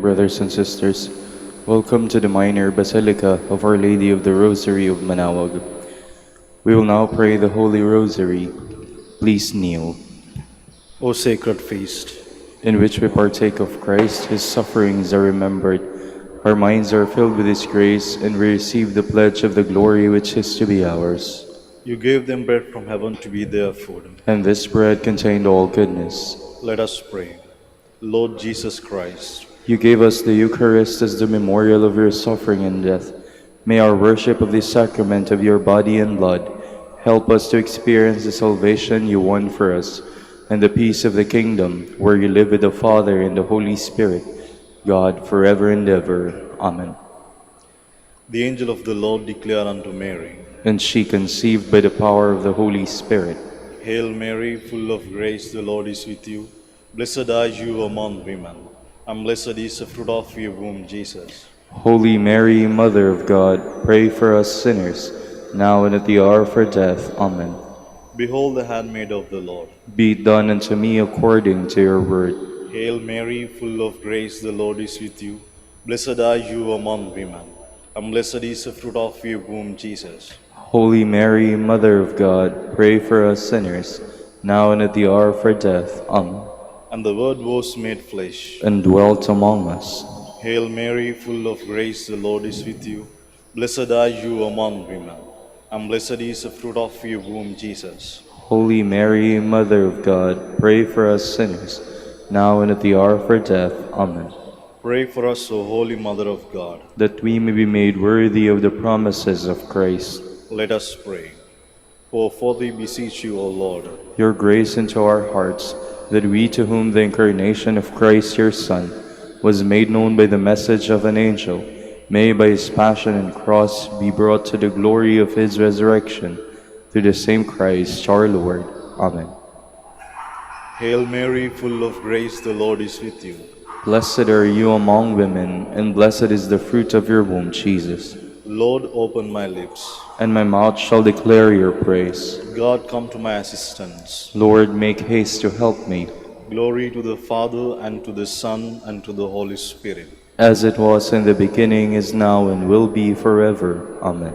brothers and sisters. Welcome to the Minor Basilica of Our Lady of the Rosary of Manaoag. We will now pray the Holy Rosary. Please kneel. O sacred feast, In which we partake of Christ, His sufferings are remembered. Our minds are filled with His grace, and we receive the pledge of the glory which is to be ours. you gave them bread from heaven to be their food. And this bread contained all goodness. Let us pray. Lord Jesus Christ, You gave us the Eucharist as the memorial of your suffering and death. May our worship of this sacrament of your body and blood help us to experience the salvation you won for us and the peace of the kingdom where you live with the Father and the Holy Spirit, God forever and ever. Amen. the angel of the Lord declared unto Mary, And she conceived by the power of the Holy Spirit. Hail Mary, full of grace, the Lord is with you. Blessed are you among women, and blessed is the fruit of your womb, Jesus. Holy Mary, Mother of God, pray for us sinners, now and at the hour of our death. Amen. Behold the handmaid of the Lord. Be it done unto me according to your word. Hail Mary, full of grace, the Lord is with you. Blessed are you among women, and blessed is the fruit of your womb, Jesus. Holy Mary, Mother of God, pray for us sinners, now and at the hour of our death. Amen. And the Word was made flesh, And dwelt among us. Hail Mary, full of grace, the Lord is with you. Blessed are you among women, and blessed is the fruit of your womb, Jesus. Holy Mary, Mother of God, pray for us sinners, now and at the hour of our death. Amen. Pray for us, O Holy Mother of God. That we may be made worthy of the promises of Christ. Let us pray. For thee beseech you, O Lord, Your grace into our hearts, that we to whom the incarnation of Christ your Son was made known by the message of an angel, may by his passion and cross be brought to the glory of his resurrection, through the same Christ our Lord. Amen. Hail Mary, full of grace, the Lord is with you. Blessed are you among women, and blessed is the fruit of your womb, Jesus. Lord, open my lips. And my mouth shall declare your praise. God, come to my assistance. Lord, make haste to help me. Glory to the Father, and to the Son, and to the Holy Spirit. As it was in the beginning, is now, and will be forever. Amen.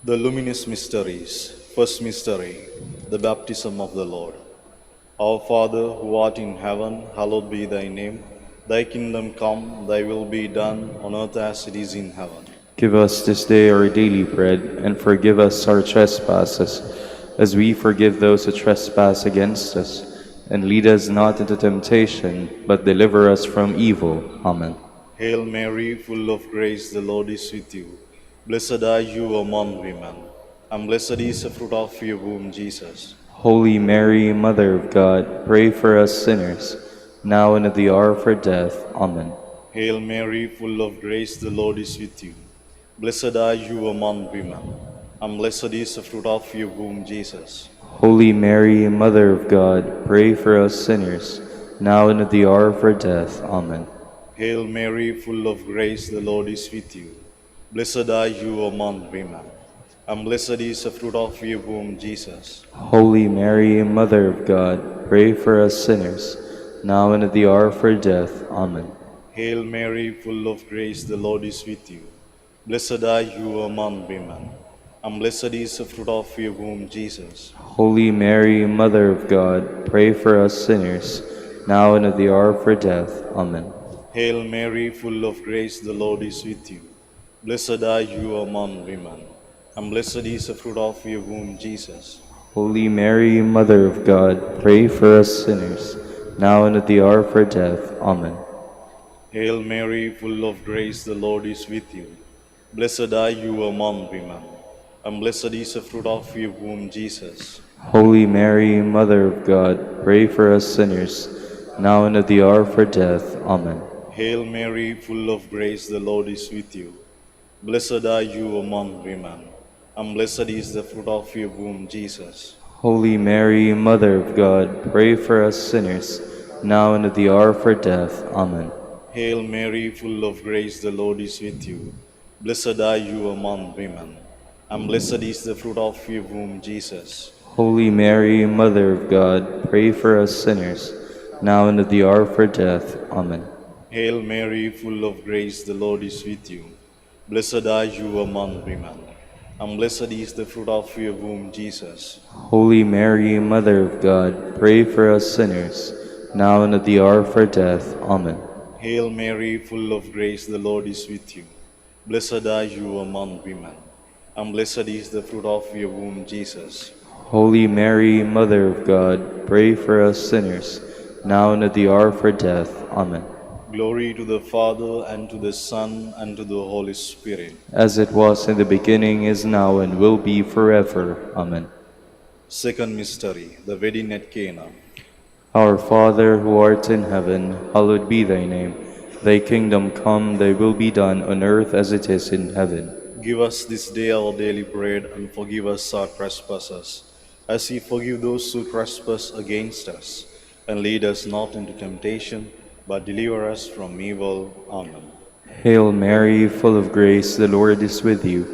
The luminous mysteries. First mystery, the baptism of the Lord. Our Father, who art in heaven, hallowed be thy name. Thy kingdom come, thy will be done, on earth as it is in heaven. Give us this day our daily bread, and forgive us our trespasses, as we forgive those who trespass against us. And lead us not into temptation, but deliver us from evil. Amen. Hail Mary, full of grace, the Lord is with you. Blessed are you among women, and blessed is the fruit of your womb, Jesus. Holy Mary, Mother of God, pray for us sinners, now and at the hour of our death. Amen. Hail Mary, full of grace, the Lord is with you. Blessed are you among women, and blessed is the fruit of your womb, Jesus. Holy Mary, Mother of God, pray for us sinners, now and at the hour of our death. Amen. Hail Mary, full of grace, the Lord is with you. Blessed are you among women, and blessed is the fruit of your womb, Jesus. Holy Mary, Mother of God, pray for us sinners, now and at the hour of our death. Amen. Hail Mary, full of grace, the Lord is with you. Blessed are you among women, and blessed is the fruit of your womb, Jesus. Holy Mary, Mother of God, pray for us sinners, now and at the hour of our death. Amen. Hail Mary, full of grace, the Lord is with you. Blessed are you among women, and blessed is the fruit of your womb, Jesus. Holy Mary, Mother of God, pray for us sinners, now and at the hour of our death. Amen. Hail Mary, full of grace, the Lord is with you. Blessed are you among women, and blessed is the fruit of your womb, Jesus. Holy Mary, Mother of God, pray for us sinners, now and at the hour of our death. Amen. Hail Mary, full of grace, the Lord is with you. Blessed are you among women, and blessed is the fruit of your womb, Jesus. Holy Mary, Mother of God, pray for us sinners, now and at the hour of our death. Amen. Hail Mary, full of grace, the Lord is with you. Blessed are you among women, and blessed is the fruit of your womb, Jesus. Holy Mary, Mother of God, pray for us sinners, now and at the hour of our death. Amen. Hail Mary, full of grace, the Lord is with you. Blessed are you among women, and blessed is the fruit of your womb, Jesus. Holy Mary, Mother of God, pray for us sinners, now and at the hour of our death. Amen. Hail Mary, full of grace, the Lord is with you. Blessed are you among women, and blessed is the fruit of your womb, Jesus. Holy Mary, Mother of God, pray for us sinners, now and at the hour of our death. Amen. Glory to the Father, and to the Son, and to the Holy Spirit. As it was in the beginning, is now, and will be forever. Amen. Second mystery, the wedding at Cana. Our Father, who art in heaven, hallowed be thy name. Thy kingdom come, thy will be done on earth as it is in heaven. Give us this day our daily bread, and forgive us our trespasses, as we forgive those who trespass against us. And lead us not into temptation, but deliver us from evil. Amen. Hail Mary, full of grace, the Lord is with you.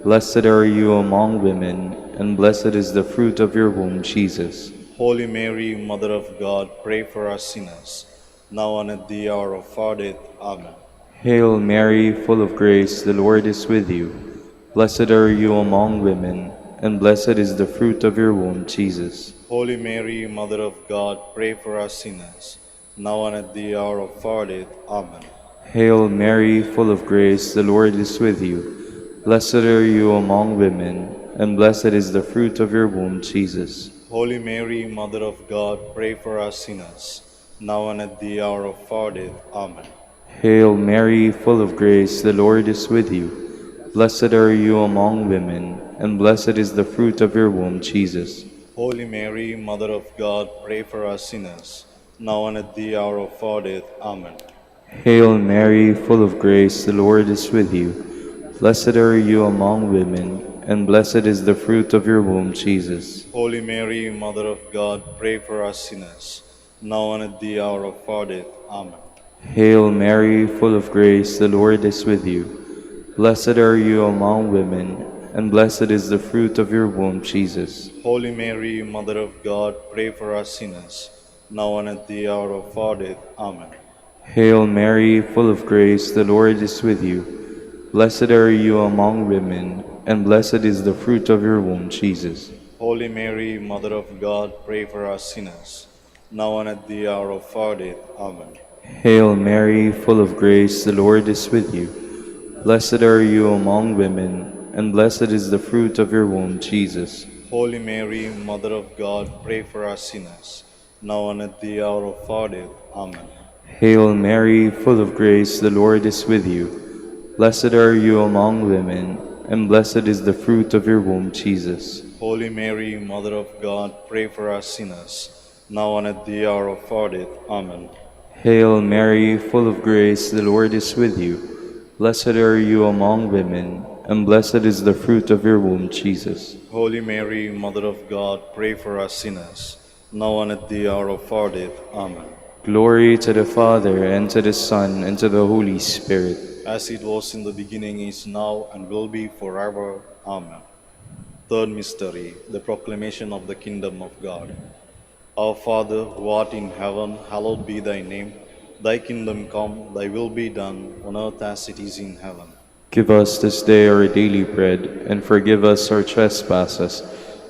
Blessed are you among women, and blessed is the fruit of your womb, Jesus. Holy Mary, Mother of God, pray for us sinners, now and at the hour of our death. Amen. Hail Mary, full of grace, the Lord is with you. Blessed are you among women, and blessed is the fruit of your womb, Jesus. Holy Mary, Mother of God, pray for us sinners, now and at the hour of our death. Amen. Hail Mary, full of grace, the Lord is with you. Blessed are you among women, and blessed is the fruit of your womb, Jesus. Holy Mary, Mother of God, pray for us sinners, now and at the hour of our death. Amen. Hail Mary, full of grace, the Lord is with you. Blessed are you among women, and blessed is the fruit of your womb, Jesus. Holy Mary, Mother of God, pray for us sinners, now and at the hour of our death. Amen. Hail Mary, full of grace, the Lord is with you. Blessed are you among women, and blessed is the fruit of your womb, Jesus. Holy Mary, Mother of God, pray for us sinners, now and at the hour of our death. Amen. Hail Mary, full of grace, the Lord is with you. Blessed are you among women, and blessed is the fruit of your womb, Jesus. Holy Mary, Mother of God, pray for us sinners, now and at the hour of our death. Amen. Hail Mary, full of grace, the Lord is with you. Blessed are you among women, and blessed is the fruit of your womb, Jesus. Holy Mary, Mother of God, pray for us sinners, now and at the hour of our death. Amen. Hail Mary, full of grace, the Lord is with you. Blessed are you among women, and blessed is the fruit of your womb, Jesus. Holy Mary, Mother of God, pray for us sinners, now and at the hour of our death. Amen. Hail Mary, full of grace, the Lord is with you. Blessed are you among women, and blessed is the fruit of your womb, Jesus. Holy Mary, Mother of God, pray for us sinners, now and at the hour of our death. Amen. Hail Mary, full of grace, the Lord is with you. Blessed are you among women, and blessed is the fruit of your womb, Jesus. Holy Mary, Mother of God, pray for us sinners, now and at the hour of our death. Amen. Glory to the Father, and to the Son, and to the Holy Spirit. As it was in the beginning, is now, and will be forever. Amen. Third mystery, the proclamation of the kingdom of God. Our Father, who art in heaven, hallowed be thy name. Thy kingdom come, thy will be done, on earth as it is in heaven. Give us this day our daily bread, and forgive us our trespasses,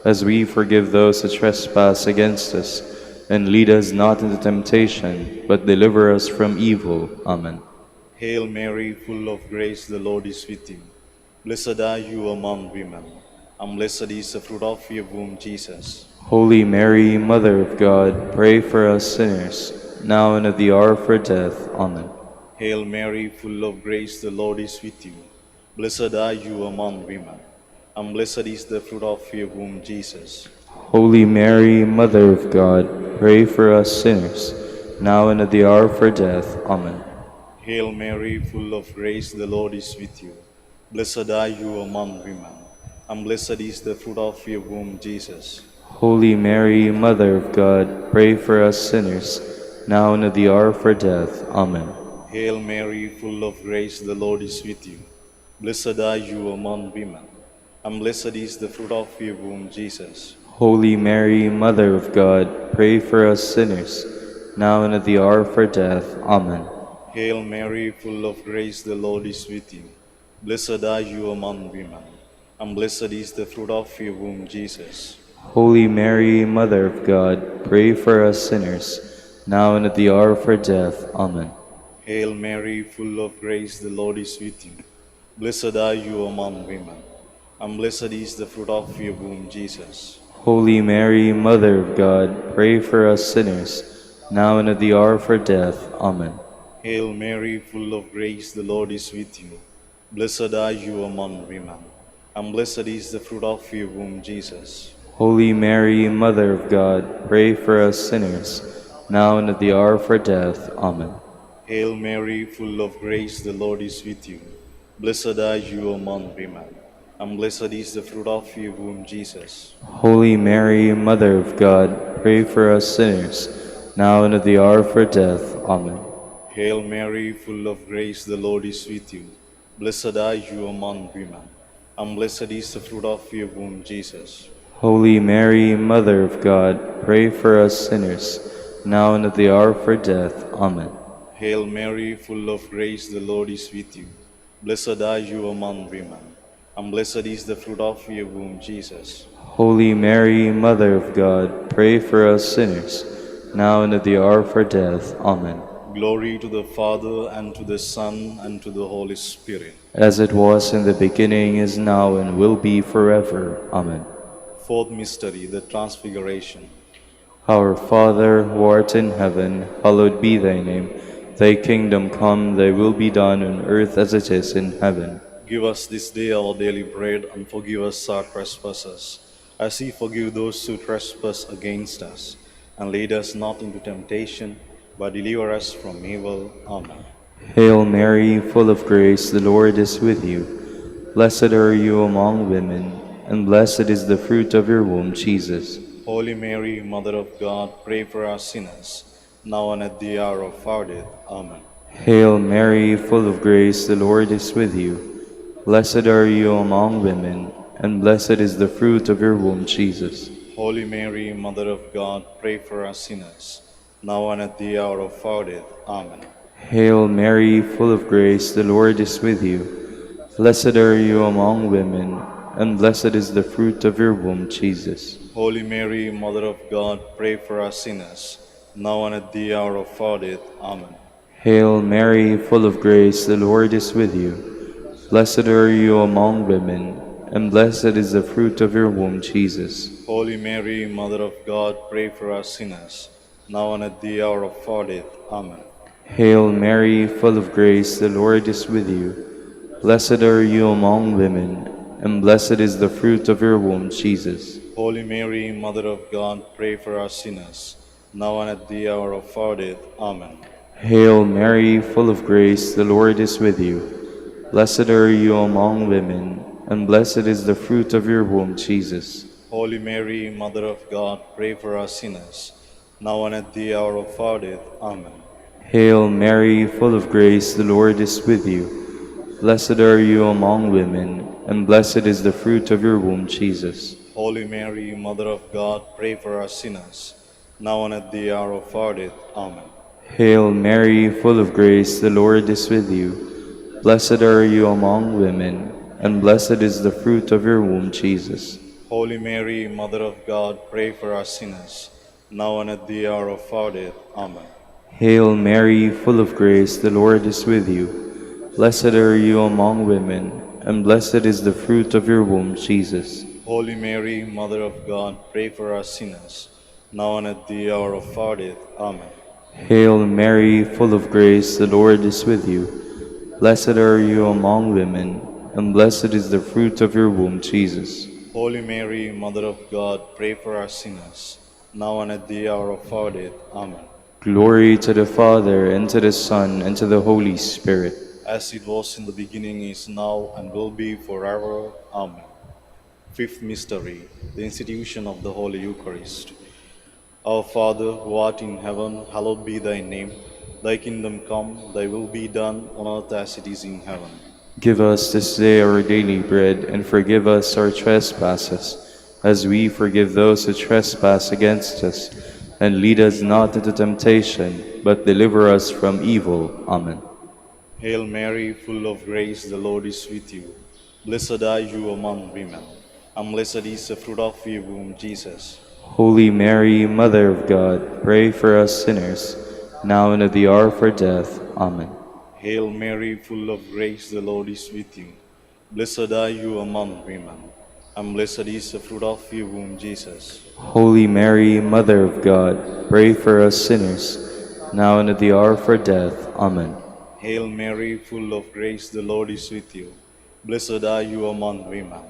as we forgive those who trespass against us. And lead us not into temptation, but deliver us from evil. Amen. Hail Mary, full of grace, the Lord is with you. Blessed are you among women, and blessed is the fruit of your womb, Jesus. Holy Mary, Mother of God, pray for us sinners, now and at the hour of our death. Amen. Hail Mary, full of grace, the Lord is with you. Blessed are you among women, and blessed is the fruit of your womb, Jesus. Holy Mary, Mother of God, pray for us sinners, now and at the hour of our death. Amen. Hail Mary, full of grace, the Lord is with you. Blessed are you among women, and blessed is the fruit of your womb, Jesus. Holy Mary, Mother of God, pray for us sinners, now and at the hour of our death. Amen. Hail Mary, full of grace, the Lord is with you. Blessed are you among women, and blessed is the fruit of your womb, Jesus. Holy Mary, Mother of God, pray for us sinners, now and at the hour of our death. Amen. Hail Mary, full of grace, the Lord is with you. Blessed are you among women, and blessed is the fruit of your womb, Jesus. Holy Mary, Mother of God, pray for us sinners, now and at the hour of our death. Amen. Hail Mary, full of grace, the Lord is with you. Blessed are you among women, and blessed is the fruit of your womb, Jesus. Holy Mary, Mother of God, pray for us sinners, now and at the hour of our death. Amen. Hail Mary, full of grace, the Lord is with you. Blessed are you among women, and blessed is the fruit of your womb, Jesus. Holy Mary, Mother of God, pray for us sinners, now and at the hour of our death. Amen. Hail Mary, full of grace, the Lord is with you. Blessed are you among women, and blessed is the fruit of your womb, Jesus. Holy Mary, Mother of God, pray for us sinners, now and at the hour of our death. Amen. Hail Mary, full of grace, the Lord is with you. Blessed are you among women, and blessed is the fruit of your womb, Jesus. Holy Mary, Mother of God, pray for us sinners, now and at the hour of our death. Amen. Hail Mary, full of grace, the Lord is with you. Blessed are you among women, and blessed is the fruit of your womb, Jesus. Holy Mary, Mother of God, pray for us sinners, now and at the hour of our death. Amen. Glory to the Father, and to the Son, and to the Holy Spirit. As it was in the beginning, is now, and will be forever. Amen. Fourth mystery, the Transfiguration. Our Father, who art in heaven, hallowed be thy name. Thy kingdom come, thy will be done on earth as it is in heaven. Give us this day our daily bread, and forgive us our trespasses, as we forgive those who trespass against us. And lead us not into temptation, but deliver us from evil. Amen. Hail Mary, full of grace, the Lord is with you. Blessed are you among women, and blessed is the fruit of your womb, Jesus. Holy Mary, Mother of God, pray for us sinners, now and at the hour of our death. Amen. Hail Mary, full of grace, the Lord is with you. Blessed are you among women, and blessed is the fruit of your womb, Jesus. Holy Mary, Mother of God, pray for us sinners, now and at the hour of our death. Amen. Hail Mary, full of grace, the Lord is with you. Blessed are you among women, and blessed is the fruit of your womb, Jesus. Holy Mary, Mother of God, pray for us sinners, now and at the hour of our death. Amen. Hail Mary, full of grace, the Lord is with you. Blessed are you among women, and blessed is the fruit of your womb, Jesus. Holy Mary, Mother of God, pray for us sinners, now and at the hour of our death. Amen. Hail Mary, full of grace, the Lord is with you. Blessed are you among women, and blessed is the fruit of your womb, Jesus. Holy Mary, Mother of God, pray for us sinners, now and at the hour of our death. Amen. Hail Mary, full of grace, the Lord is with you. Blessed are you among women, and blessed is the fruit of your womb, Jesus. Holy Mary, Mother of God, pray for us sinners, now and at the hour of our death. Amen. Hail Mary, full of grace, the Lord is with you. Blessed are you among women, and blessed is the fruit of your womb, Jesus. Holy Mary, Mother of God, pray for us sinners, now and at the hour of our death. Amen. Hail Mary, full of grace, the Lord is with you. Blessed are you among women, and blessed is the fruit of your womb, Jesus. Holy Mary, Mother of God, pray for us sinners, now and at the hour of our death. Amen. Hail Mary, full of grace, the Lord is with you. Blessed are you among women, and blessed is the fruit of your womb, Jesus. Holy Mary, Mother of God, pray for us sinners, now and at the hour of our death. Amen. Hail Mary, full of grace, the Lord is with you. Blessed are you among women, and blessed is the fruit of your womb, Jesus. Holy Mary, Mother of God, pray for us sinners, now and at the hour of our death. Amen. Glory to the Father, and to the Son, and to the Holy Spirit. As it was in the beginning, is now, and will be forever. Amen. Fifth mystery, the institution of the Holy Eucharist. Our Father, who art in heaven, hallowed be thy name. Thy kingdom come, thy will be done on earth as it is in heaven. Give us this day our daily bread, and forgive us our trespasses, as we forgive those who trespass against us. And lead us not into temptation, but deliver us from evil. Amen. Hail Mary, full of grace, the Lord is with you. Blessed are you among women, and blessed is the fruit of your womb, Jesus. Holy Mary, Mother of God, pray for us sinners, now and at the hour of our death. Amen. Hail Mary, full of grace, the Lord is with you. Blessed are you among women, and blessed is the fruit of your womb, Jesus. Holy Mary, Mother of God, pray for us sinners, now and at the hour of our death. Amen. Hail Mary, full of grace, the Lord is with you. Blessed are you among women,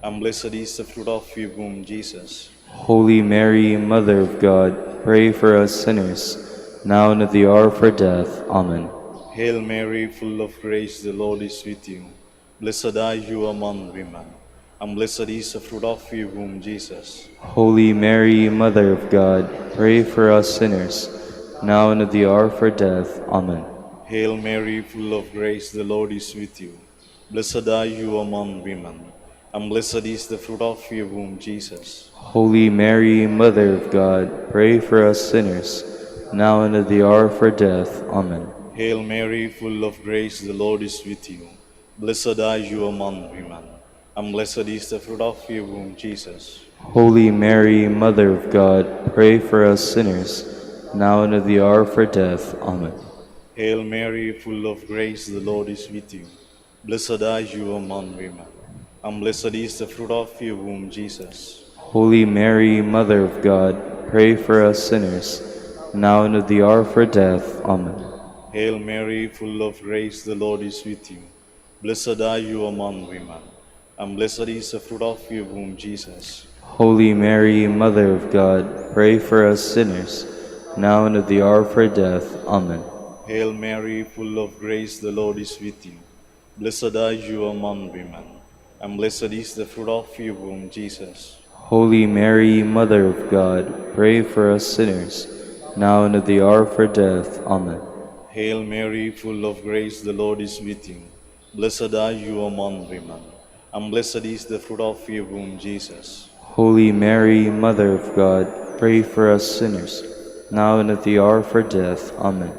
and blessed is the fruit of your womb, Jesus. Holy Mary, Mother of God, pray for us sinners, now and at the hour of our death. Amen. Hail Mary, full of grace, the Lord is with you. Blessed are you among women, and blessed is the fruit of your womb, Jesus. Holy Mary, Mother of God, pray for us sinners, now and at the hour of our death. Amen. Hail Mary, full of grace, the Lord is with you. Blessed are you among women, and blessed is the fruit of your womb, Jesus. Holy Mary, Mother of God, pray for us sinners, now and at the hour of our death. Amen. Hail Mary, full of grace, the Lord is with you. Blessed are you among women, and blessed is the fruit of your womb, Jesus. Holy Mary, Mother of God, pray for us sinners, now and at the hour of our death. Amen. Hail Mary, full of grace, the Lord is with you. Blessed are you among women, and blessed is the fruit of your womb, Jesus. Holy Mary, Mother of God, pray for us sinners, now and at the hour of our death. Amen. Hail Mary, full of grace, the Lord is with you. Blessed are you among women, and blessed is the fruit of your womb, Jesus. Holy Mary, Mother of God, pray for us sinners, now and at the hour of our death. Amen. Hail Mary, full of grace, the Lord is with you. Blessed are you among women, and blessed is the fruit of your womb, Jesus. Holy Mary, Mother of God, pray for us sinners, now and at the hour of our death. Amen. Hail Mary, full of grace, the Lord is with you. Blessed are you among women, and blessed is the fruit of your womb, Jesus. Holy Mary, Mother of God, pray for us sinners, now and at the hour of our death. Amen.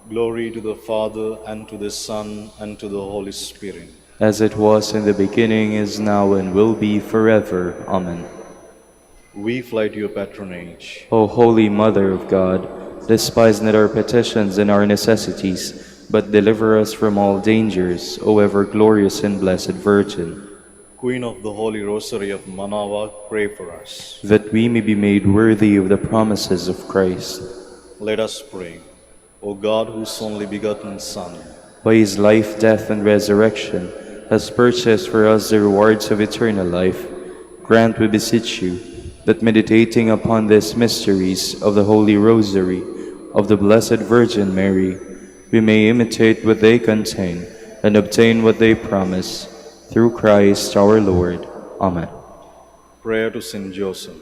Glory to the Father, and to the Son, and to the Holy Spirit. As it was in the beginning, is now, and will be forever. Amen. We fly to your patronage. O Holy Mother of God, despise not our petitions and our necessities, but deliver us from all dangers, O ever glorious and blessed Virgin. Queen of the Holy Rosary of Manaoag, pray for us. That we may be made worthy of the promises of Christ. Let us pray. O God, whose only begotten Son, by his life, death, and resurrection, has purchased for us the rewards of eternal life, grant, we beseech you, that meditating upon these mysteries of the Holy Rosary of the Blessed Virgin Mary, we may imitate what they contain and obtain what they promise, through Christ our Lord. Amen. Prayer to Saint Joseph.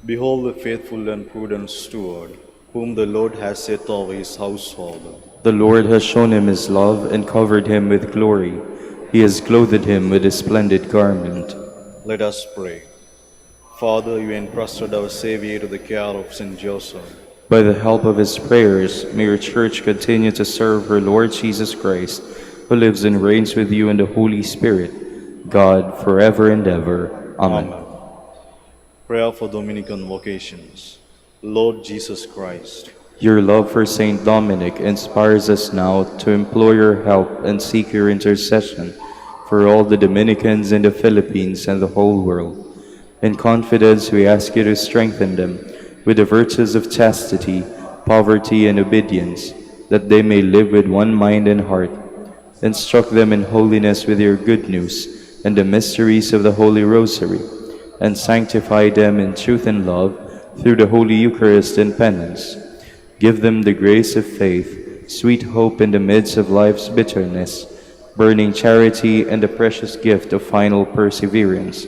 Behold the faithful and prudent steward, whom the Lord has set over his household. The Lord has shown him his love and covered him with glory. He has clothed him with a splendid garment. Let us pray. Father, you entrusted our Savior to the care of Saint Joseph. By the help of his prayers, may your Church continue to serve her Lord Jesus Christ, who lives and reigns with you in the Holy Spirit, God, forever and ever. Amen. Amen. Prayer for Dominican vocations. Lord Jesus Christ, your love for Saint Dominic inspires us now to implore your help and seek your intercession for all the Dominicans in the Philippines and the whole world. In confidence, we ask you to strengthen them with the virtues of chastity, poverty, and obedience, that they may live with one mind and heart. Instruct them in holiness with your good news and the mysteries of the Holy Rosary, and sanctify them in truth and love through the Holy Eucharist and penance. Give them the grace of faith, sweet hope in the midst of life's bitterness, burning charity, and the precious gift of final perseverance.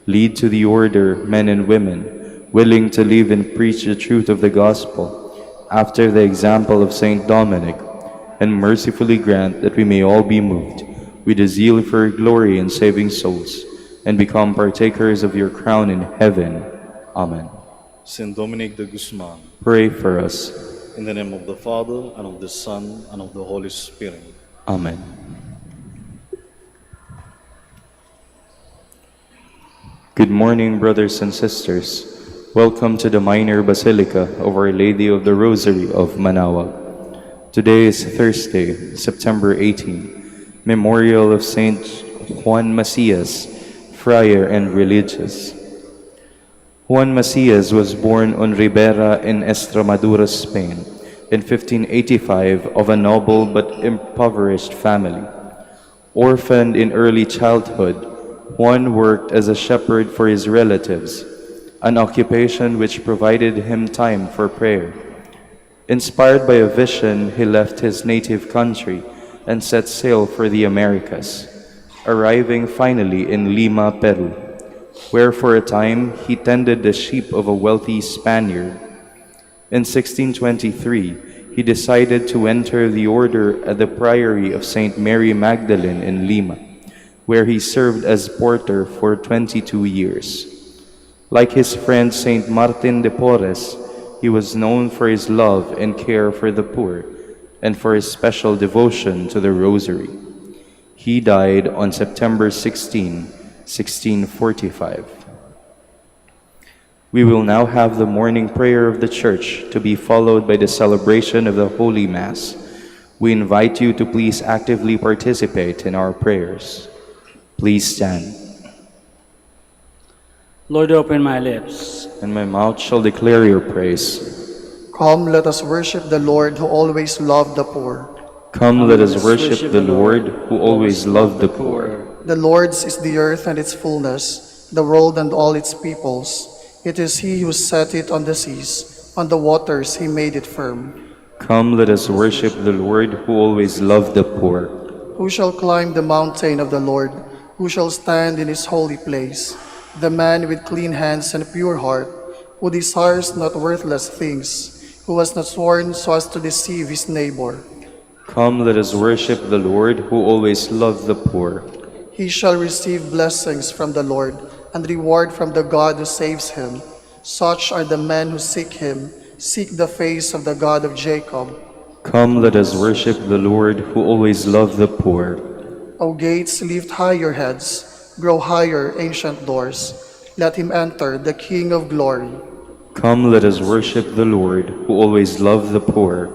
Lead to the order men and women, willing to live and preach the truth of the gospel, after the example of Saint Dominic, and mercifully grant that we may all be moved with a zeal for your glory in saving souls, and become partakers of your crown in heaven. Amen. Saint Dominic de Guzman, Pray for us. In the name of the Father, and of the Son, and of the Holy Spirit. Amen. Good morning, brothers and sisters. Welcome to the Minor Basilica of Our Lady of the Rosary of Manaoag. Today is Thursday, September 18, Memorial of Saint Juan Macias, Friar and Religious. Juan Macias was born on Ribera in Extremadura, Spain, in 1585 of a noble but impoverished family. Orphaned in early childhood, Juan worked as a shepherd for his relatives, an occupation which provided him time for prayer. Inspired by a vision, he left his native country and set sail for the Americas, arriving finally in Lima, Peru, where for a time he tended the sheep of a wealthy Spaniard. In 1623, he decided to enter the order at the Priory of St. Mary Magdalene in Lima, where he served as porter for 22 years. Like his friend Saint Martin de Porres, he was known for his love and care for the poor and for his special devotion to the Rosary. He died on September 16, 1645. We will now have the morning prayer of the Church, to be followed by the celebration of the Holy Mass. We invite you to please actively participate in our prayers. Please stand. Lord, open my lips. And my mouth shall declare your praise. Come, let us worship the Lord who always loved the poor. Come, let us worship the Lord who always loved the poor. The Lord's is the earth and its fullness, the world and all its peoples. It is He who set it on the seas, on the waters He made it firm. Come, let us worship the Lord who always loved the poor. Who shall climb the mountain of the Lord? Who shall stand in His holy place? The man with clean hands and pure heart, who desires not worthless things, who has not sworn so as to deceive his neighbor. Come, let us worship the Lord who always loved the poor. He shall receive blessings from the Lord, and reward from the God who saves him. Such are the men who seek Him, seek the face of the God of Jacob. Come, let us worship the Lord who always loved the poor. O gates, lift high your heads. Grow higher, ancient doors. Let Him enter, the King of glory. Come, let us worship the Lord who always loved the poor.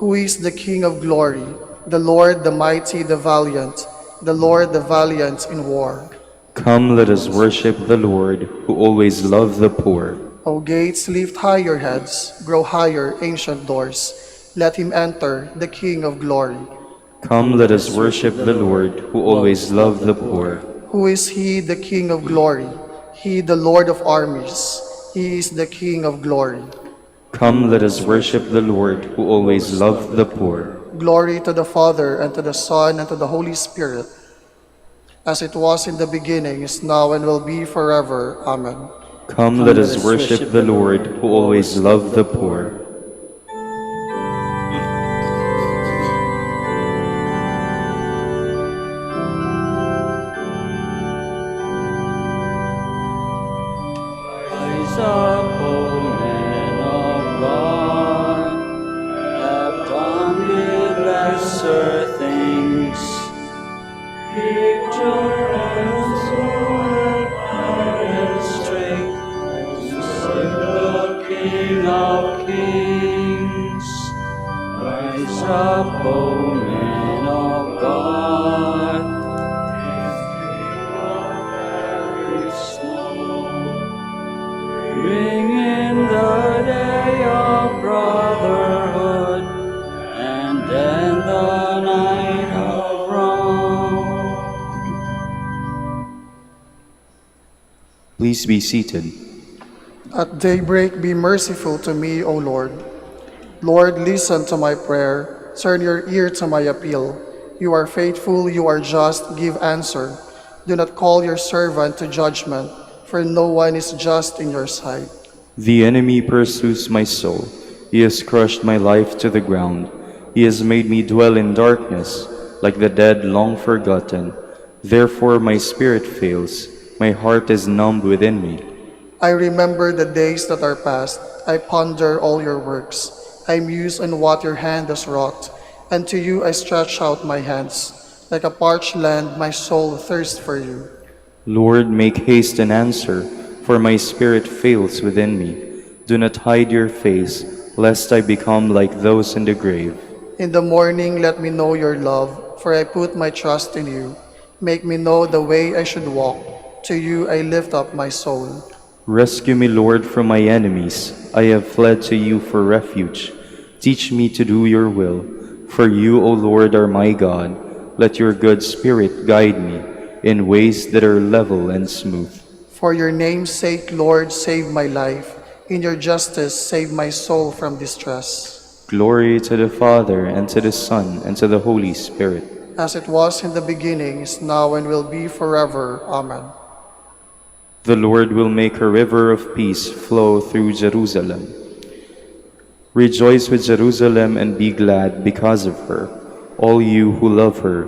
Who is the King of glory? The Lord, the mighty, the valiant. The Lord, the valiant in war. Come, let us worship the Lord who always loved the poor. O gates, lift high your heads. Grow higher, ancient doors. Let Him enter, the King of glory. Come, let us worship the Lord who always loved the poor. Who is He, the King of glory? He, the Lord of armies. He is the King of glory. Come, let us worship the Lord who always loved the poor. Glory to the Father, and to the Son, and to the Holy Spirit, as it was in the beginning, is now, and will be forever. Amen. Come, let us worship the Lord who always loved the poor. Rise up, O men of God, have done with lesser things. Picture and sword and strength to save the King of Kings. Rise up, O men of God, every snow. Bring in the day of brotherhood, and end the night of wrong. Please be seated. At daybreak, be merciful to me, O Lord. Lord, listen to my prayer. Turn your ear to my appeal. You are faithful, you are just, give answer. Do not call your servant to judgment, for no one is just in your sight. The enemy pursues my soul. He has crushed my life to the ground. He has made me dwell in darkness, like the dead long forgotten. Therefore my spirit fails. My heart is numbed within me. I remember the days that are past. I ponder all your works. I muse on what your hand has wrought, and to you I stretch out my hands. Like a parched land, my soul thirsts for you. Lord, make haste and answer, for my spirit fails within me. Do not hide your face, lest I become like those in the grave. In the morning, let me know your love, for I put my trust in you. Make me know the way I should walk. To you I lift up my soul. Rescue me, Lord, from my enemies. I have fled to you for refuge. Teach me to do your will, for you, O Lord, are my God. Let your good spirit guide me in ways that are level and smooth. For your name's sake, Lord, save my life. In your justice, save my soul from distress. Glory to the Father, and to the Son, and to the Holy Spirit. As it was in the beginning, is now, and will be forever. Amen. The Lord will make a river of peace flow through Jerusalem. Rejoice with Jerusalem and be glad because of her, all you who love her.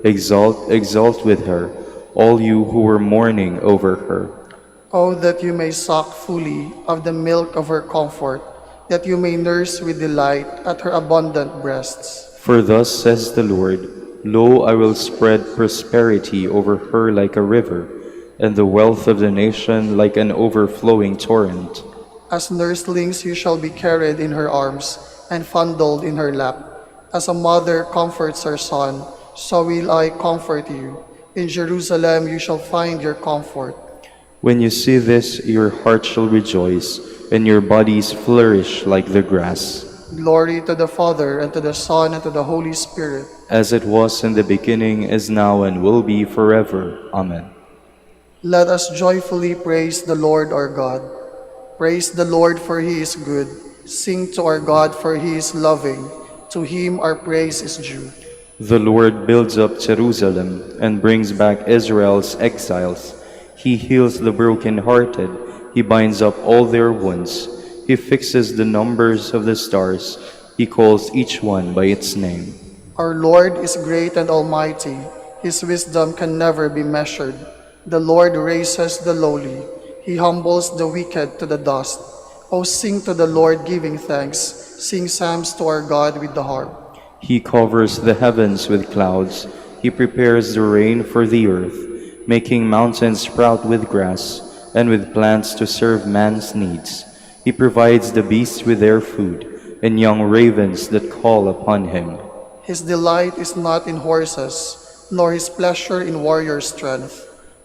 Exalt, exalt with her, all you who are mourning over her. Oh, that you may suck fully of the milk of her comfort, that you may nurse with delight at her abundant breasts. For thus says the Lord, Lo, I will spread prosperity over her like a river, and the wealth of the nation like an overflowing torrent. As nurslings you shall be carried in her arms, and fondled in her lap. As a mother comforts her son, so will I comfort you. In Jerusalem you shall find your comfort. When you see this, your heart shall rejoice, and your bodies flourish like the grass. Glory to the Father, and to the Son, and to the Holy Spirit. As it was in the beginning, is now, and will be forever. Amen. Let us joyfully praise the Lord our God. Praise the Lord, for he is good. Sing to our God, for he is loving. To him our praise is due. The Lord builds up Jerusalem and brings back Israel's exiles. He heals the brokenhearted. He binds up all their wounds. He fixes the numbers of the stars. He calls each one by its name. Our Lord is great and almighty. His wisdom can never be measured. The Lord raises the lowly. He humbles the wicked to the dust. O sing to the Lord, giving thanks. Sing psalms to our God with the harp. He covers the heavens with clouds. He prepares the rain for the earth, making mountains sprout with grass and with plants to serve man's needs. He provides the beasts with their food and young ravens that call upon him. His delight is not in horses, nor his pleasure in warrior strength.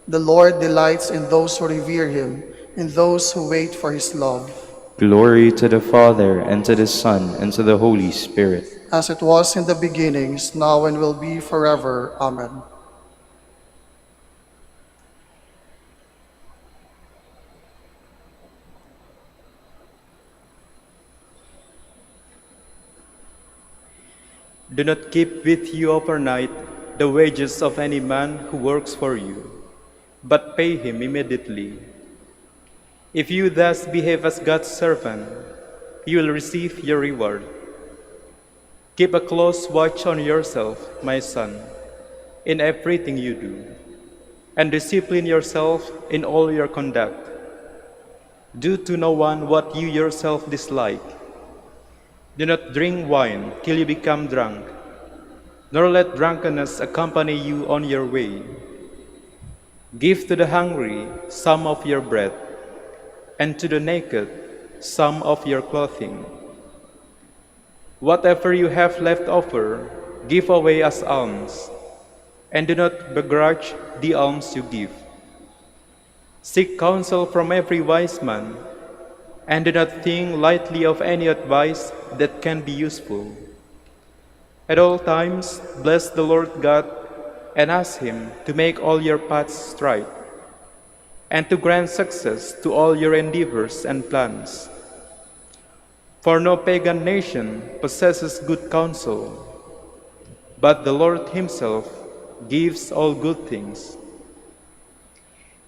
The Lord delights in those who revere him, in those who wait for his love. Glory to the Father, and to the Son, and to the Holy Spirit. As it was in the beginning, is now, and will be forever. Amen. Do not keep with you overnight the wages of any man who works for you, but pay him immediately. If you thus behave as God's servant, you will receive your reward. Keep a close watch on yourself, my son, in everything you do, and discipline yourself in all your conduct. Do to no one what you yourself dislike. Do not drink wine till you become drunk, nor let drunkenness accompany you on your way. Give to the hungry some of your bread, and to the naked some of your clothing. Whatever you have left over, give away as alms, and do not begrudge the alms you give. Seek counsel from every wise man, and do not think lightly of any advice that can be useful. At all times, bless the Lord God and ask him to make all your paths straight, and to grant success to all your endeavors and plans. For no pagan nation possesses good counsel, but the Lord himself gives all good things.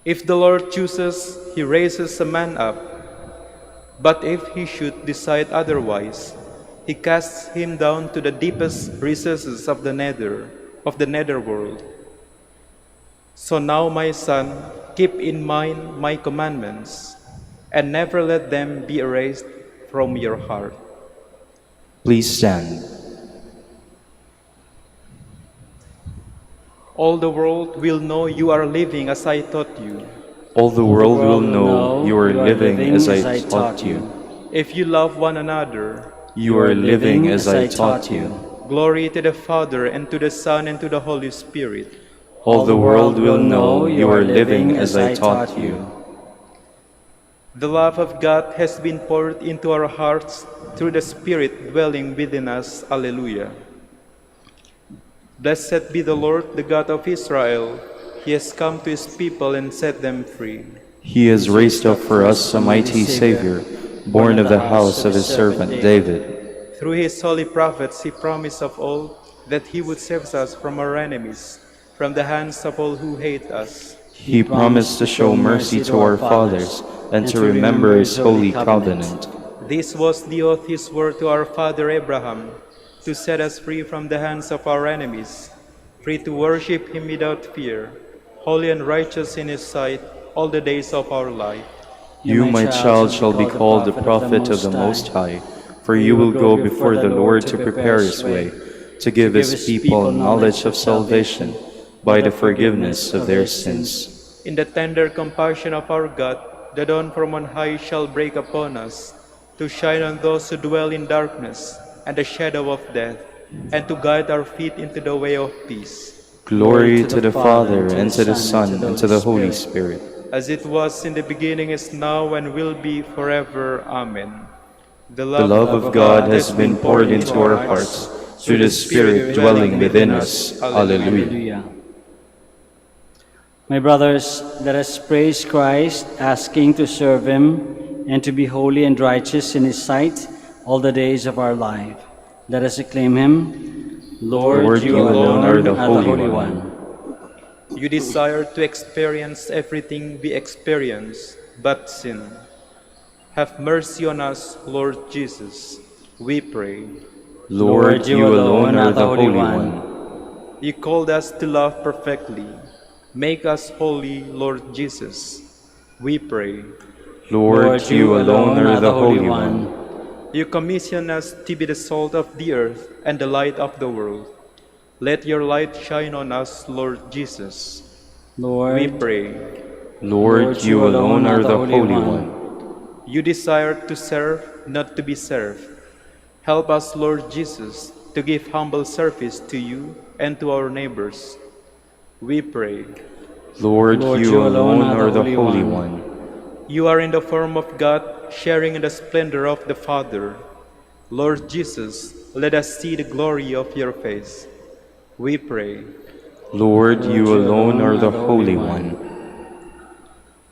If the Lord chooses, he raises a man up, but if he should decide otherwise, he casts him down to the deepest recesses of the netherworld. So now, my son, keep in mind my commandments, and never let them be erased from your heart. Please stand. All the world will know you are living as I taught you. All the world will know you are you living as I taught you. If you love one another, You are living as I taught you. glory to the Father, and to the Son, and to the Holy Spirit. All the world will know you are living as I taught you. The love of God has been poured into our hearts through the Spirit dwelling within us. Alleluia. Blessed be the Lord, the God of Israel. He has come to his people and set them free. He has raised up for us a mighty Savior, born of the house of his servant David. Through his holy prophets, he promised of old that he would save us from our enemies, from the hands of all who hate us. He promised to show mercy to our fathers and to remember his holy covenant. This was the oath he swore to our father Abraham, to set us free from the hands of our enemies, free to worship him without fear, holy and righteous in his sight all the days of our life. You, my child, shall be called the prophet of the Most High, for you will go before the Lord to prepare his way, to give his people knowledge of salvation by the forgiveness of their sins. In the tender compassion of our God, the dawn from on high shall break upon us, to shine on those who dwell in darkness and the shadow of death, and to guide our feet into the way of peace. Glory to the Father, and to the Son, and to the Holy Spirit. As it was in the beginning, is now, and will be forever. Amen. The love of God has been poured into our hearts through the Spirit dwelling within us. Alleluia. My brothers, let us praise Christ, asking to serve him and to be holy and righteous in his sight all the days of our life. Let us acclaim him. Lord, you alone are the Holy One. You desire to experience everything we experience, but sin. Have mercy on us, Lord Jesus, we pray. Lord, you alone are the Holy One. You called us to love perfectly. Make us holy, Lord Jesus, we pray. Lord, you alone are the Holy One. You commission us to be the salt of the earth and the light of the world. Let your light shine on us, Lord Jesus. Lord, We pray. Lord, you alone are the Holy One. You desire to serve, not to be served. Help us, Lord Jesus, to give humble service to you and to our neighbors. We pray. Lord, you alone are the Holy One. You are in the form of God, sharing in the splendor of the Father. Lord Jesus, let us see the glory of your face. We pray. Lord, you alone are the Holy One.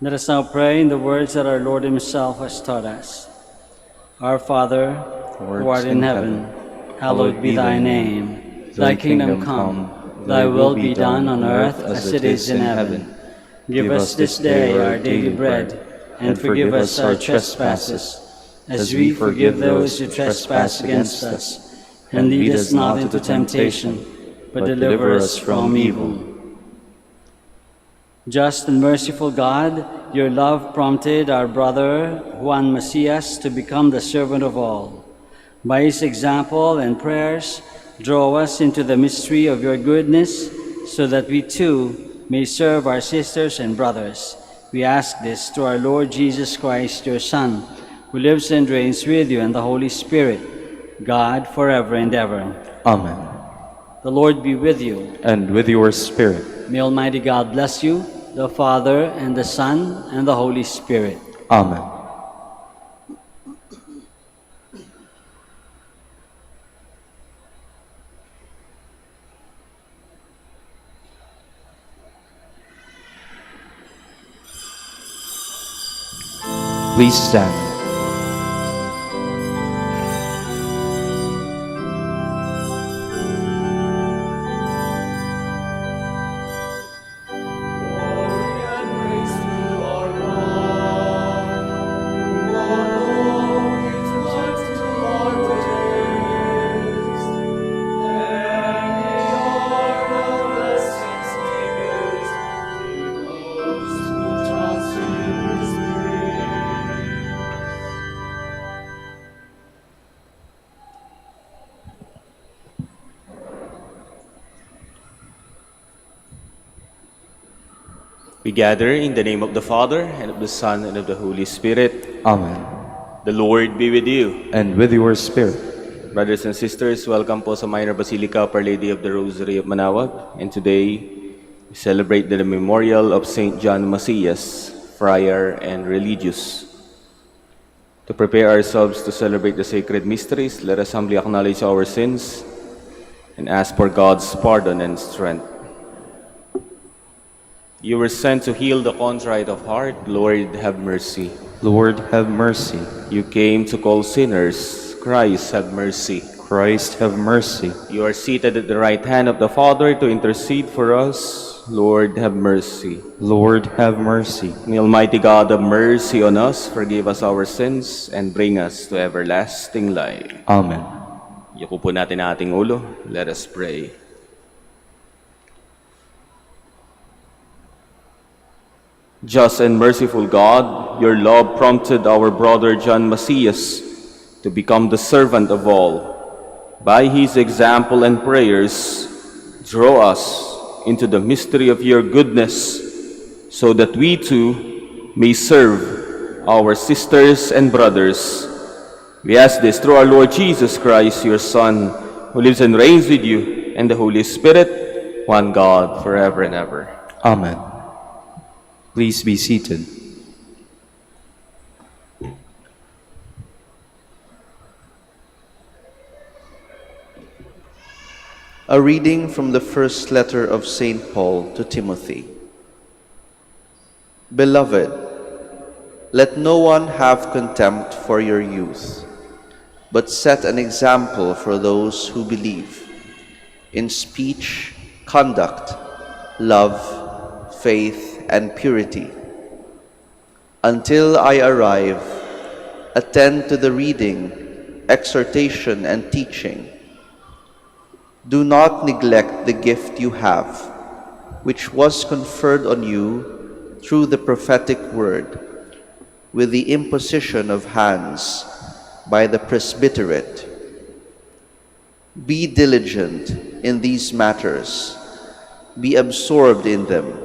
let us now pray in the words that our Lord himself has taught us. Our Father, who art in heaven, hallowed be thy name. Thy kingdom come, thy will be done on earth as it is in heaven. Give us this day our daily bread, and forgive us our trespasses, as we forgive those who trespass against us. And lead us not into temptation, but deliver us from evil. Just and merciful God, your love prompted our brother Juan Macias to become the servant of all. By his example and prayers, draw us into the mystery of your goodness, so that we too may serve our sisters and brothers. We ask this through our Lord Jesus Christ, your Son, who lives and reigns with you and the Holy Spirit, God, forever and ever. Amen. The Lord be with you. And with your spirit. May Almighty God bless you, the Father, and the Son, and the Holy Spirit. Amen. Please stand. We gather in the name of the Father, and of the Son, and of the Holy Spirit. Amen. The Lord be with you. And with your spirit. Brothers and sisters, welcome po sa Minor Basilica of Our Lady of the Rosary of Manaoag. And today, we celebrate the memorial of St. John Macias, Friar and Religious. To prepare ourselves to celebrate the sacred mysteries, let us humbly acknowledge our sins and ask for God's pardon and strength. You were sent to heal the contrite of heart. Lord, have mercy. Lord, have mercy. You came to call sinners. Christ, have mercy. Christ, have mercy. You are seated at the right hand of the Father to intercede for us. Lord, have mercy. Lord, have mercy. May Almighty God have mercy on us, forgive us our sins, and bring us to everlasting life. Amen. Yuko po natin ating ulo. Let us pray. Just and merciful God, your love prompted our brother John Macias to become the servant of all. By his example and prayers, draw us into the mystery of your goodness, so that we too may serve our sisters and brothers. We ask this through our Lord Jesus Christ, your Son, who lives and reigns with you and the Holy Spirit, one God, forever and ever. Amen. Please be seated. A reading from the first letter of St. Paul to Timothy. Beloved, let no one have contempt for your youth, but set an example for those who believe, in speech, conduct, love, faith, and purity. Until I arrive, attend to the reading, exhortation, and teaching. Do not neglect the gift you have, which was conferred on you through the prophetic word, with the imposition of hands by the presbyterate. Be diligent in these matters, be absorbed in them,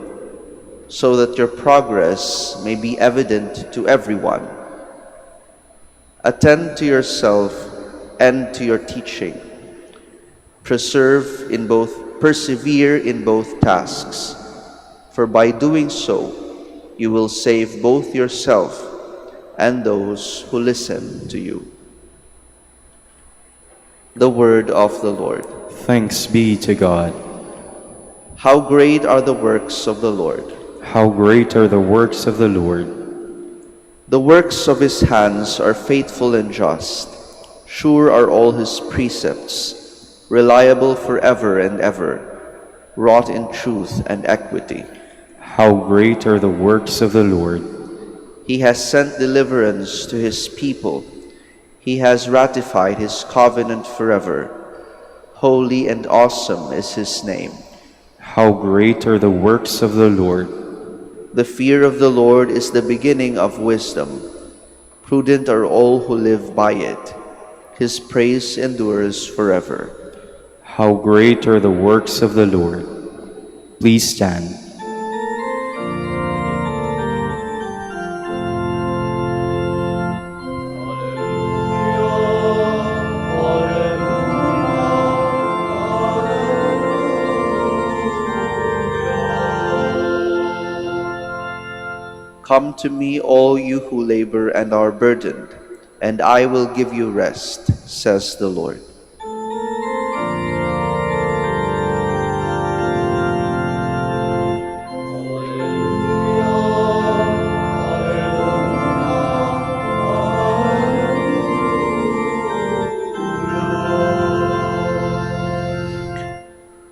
so that your progress may be evident to everyone. Attend to yourself and to your teaching. Persevere in both tasks, for by doing so, you will save both yourself and those who listen to you. The word of the Lord. Thanks be to God. How great are the works of the Lord! How great are the works of the Lord! The works of his hands are faithful and just. Sure are all his precepts, reliable forever and ever, wrought in truth and equity. How great are the works of the Lord! He has sent deliverance to his people. He has ratified his covenant forever. Holy and awesome is his name. How great are the works of the Lord! The fear of the Lord is the beginning of wisdom. Prudent are all who live by it. His praise endures forever. How great are the works of the Lord! Please stand. Come to me, all you who labor and are burdened, and I will give you rest, says the Lord.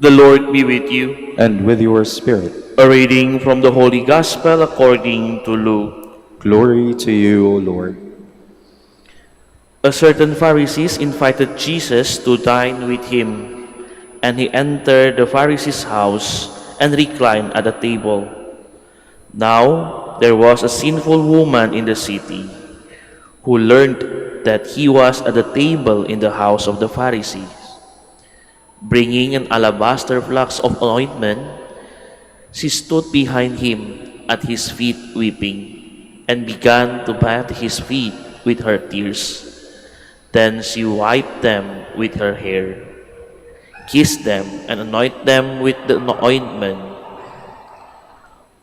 The Lord be with you. And with your spirit. A reading from the Holy Gospel according to Luke. Glory to you, O Lord. A certain Pharisee invited Jesus to dine with him, and he entered the Pharisee's house and reclined at the table. Now there was a sinful woman in the city who learned that he was at the table in the house of the Pharisees. Bringing an alabaster flask of ointment, she stood behind him at his feet weeping, and began to bat his feet with her tears. Then she wiped them with her hair, kissed them, and anointed them with the ointment.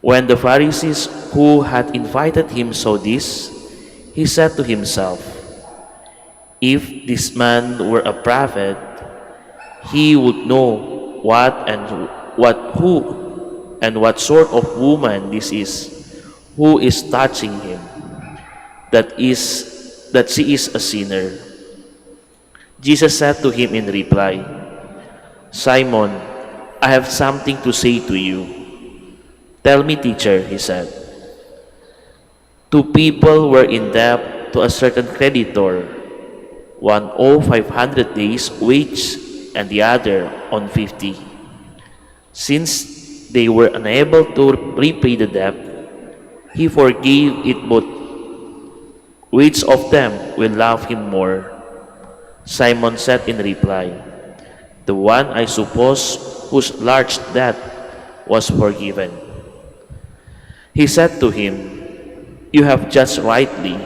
When the Pharisees who had invited him saw this, he said to himself, "If this man were a prophet, he would know what sort of woman this is, who is touching him, that she is a sinner." Jesus said to him in reply, "Simon, I have something to say to you." "Tell me, teacher," he said. Two people were in debt to a certain creditor. One owed 500 days' wage and the other on 50. Since they were unable to repay the debt, he forgave it both. Which of them will love him more? Simon said in reply, "The one, I suppose, whose large debt was forgiven." He said to him, "You have judged rightly."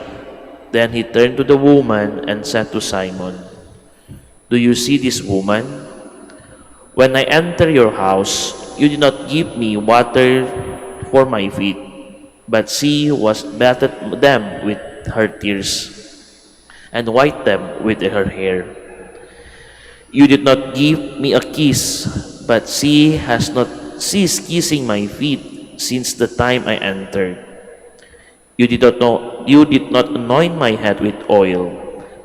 Then he turned to the woman and said to Simon, "Do you see this woman? When I enter your house, you did not give me water for my feet, but she was bathed them with her tears and wiped them with her hair. You did not give me a kiss, but she has not ceased kissing my feet since the time I entered. You did not anoint my head with oil,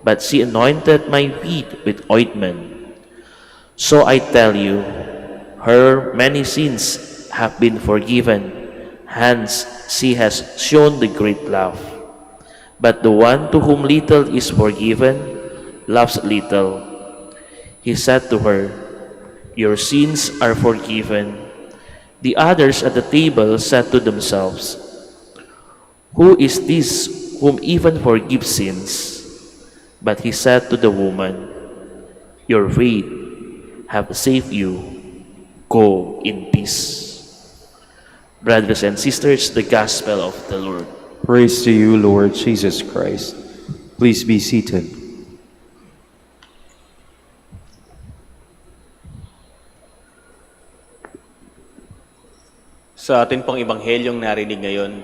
but she anointed my feet with ointment. So I tell you, her many sins have been forgiven, hence she has shown the great love. But the one to whom little is forgiven loves little." He said to her, "Your sins are forgiven." The others at the table said to themselves, "Who is this whom even forgives sins?" But he said to the woman, "Your faith have saved you. Go in peace." Brothers and sisters, the Gospel of the Lord. Praise to you, Lord Jesus Christ. Please be seated. Sa atin pong ebanghelyong narinig ngayon,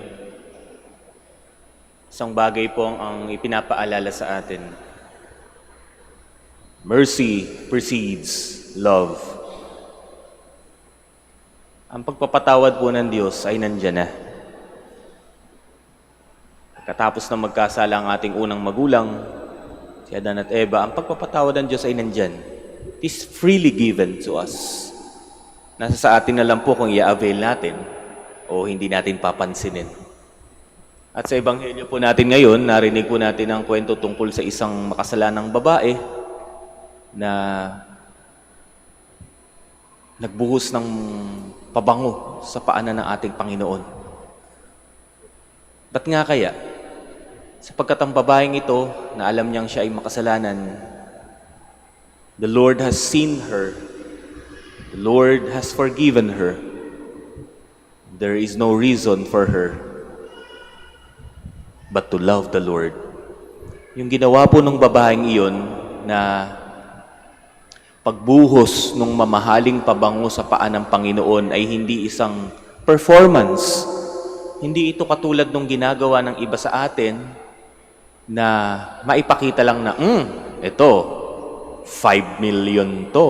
isang bagay pong ang ipinapaalala sa atin. Mercy precedes love. Ang pagpapatawad po ng Diyos ay nandyan na. Katapos na magkasala ang ating unang magulang, si Adan at Eva, ang pagpapatawad ng Diyos ay nandyan. It is freely given to us. Nasa sa atin na lang po kung i-avail natin o hindi natin papansinin. At sa ebanghelyo po natin ngayon, narinig po natin ang kwento tungkol sa isang makasalanang babae na nagbuhos ng pabango sa paanan ng ating Panginoon. Ba't nga kaya? Sapagkat ang babaeng ito, na alam niyang siya ay makasalanan, the Lord has seen her. The Lord has forgiven her. There is no reason for her but to love the Lord. Yung ginawa po ng babaeng iyon na pagbuhos ng mamahaling pabango sa paa ng Panginoon ay hindi isang performance. Hindi ito katulad ng ginagawa ng iba sa atin na maipakita lang na, ito, 5 million to.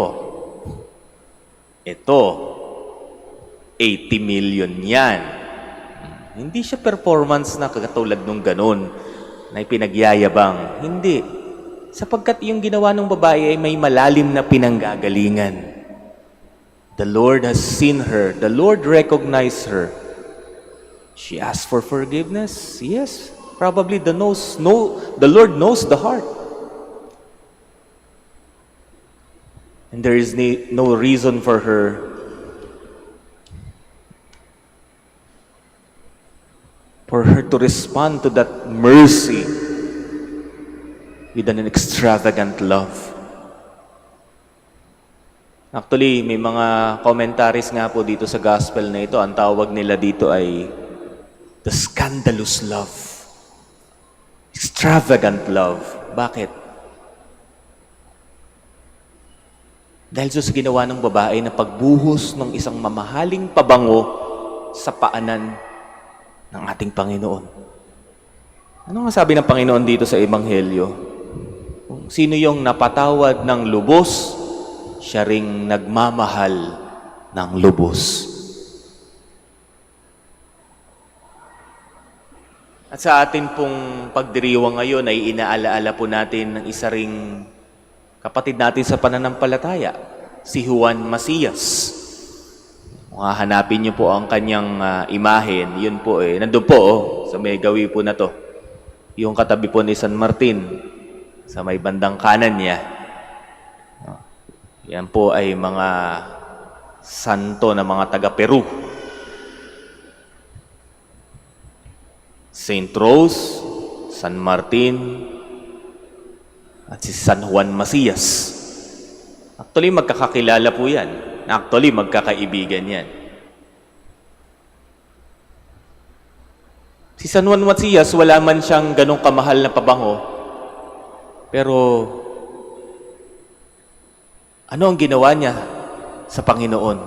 Ito, 80 million yan. Hindi siya performance na katulad ng ganun na ipinagyayabang. Hindi. Sapagkat yung ginawa ng babae ay may malalim na pinanggagalingan. The Lord has seen her. The Lord recognized her. She asked for forgiveness. Yes. Probably the Lord knows the heart. And there is no reason for her to respond to that mercy with an extravagant love. Actually, may mga commentaries nga po dito sa gospel na ito. Ang tawag nila dito ay The scandalous love. Extravagant love. Bakit? Dahil sa ginawa ng babae na pagbuhos ng isang mamahaling pabango sa paanan ng ating Panginoon. Ano nga sabi ng Panginoon dito sa Ebanghelyo? Kung sino yung napatawad ng lubos, siya ring nagmamahal ng lubos. At sa atin pong pagdiriwang ngayon ay inaalaala po natin ng isa ring kapatid natin sa pananampalataya, si Juan Macias. Kung hahanapin niyo po ang kanyang imahen, yun po nandun po sa may gawi po na to. Yung katabi po ni San Martin, sa may bandang kanan niya. Yan po ay mga santo na mga taga-Peru. Saint Rose, San Martin, at si San Juan Macias. Actually, magkakakilala po yan. Actually, magkakaibigan yan. Si San Juan Macias, wala man siyang ganong kamahal na pabango. Pero, ano ang ginawa niya sa Panginoon?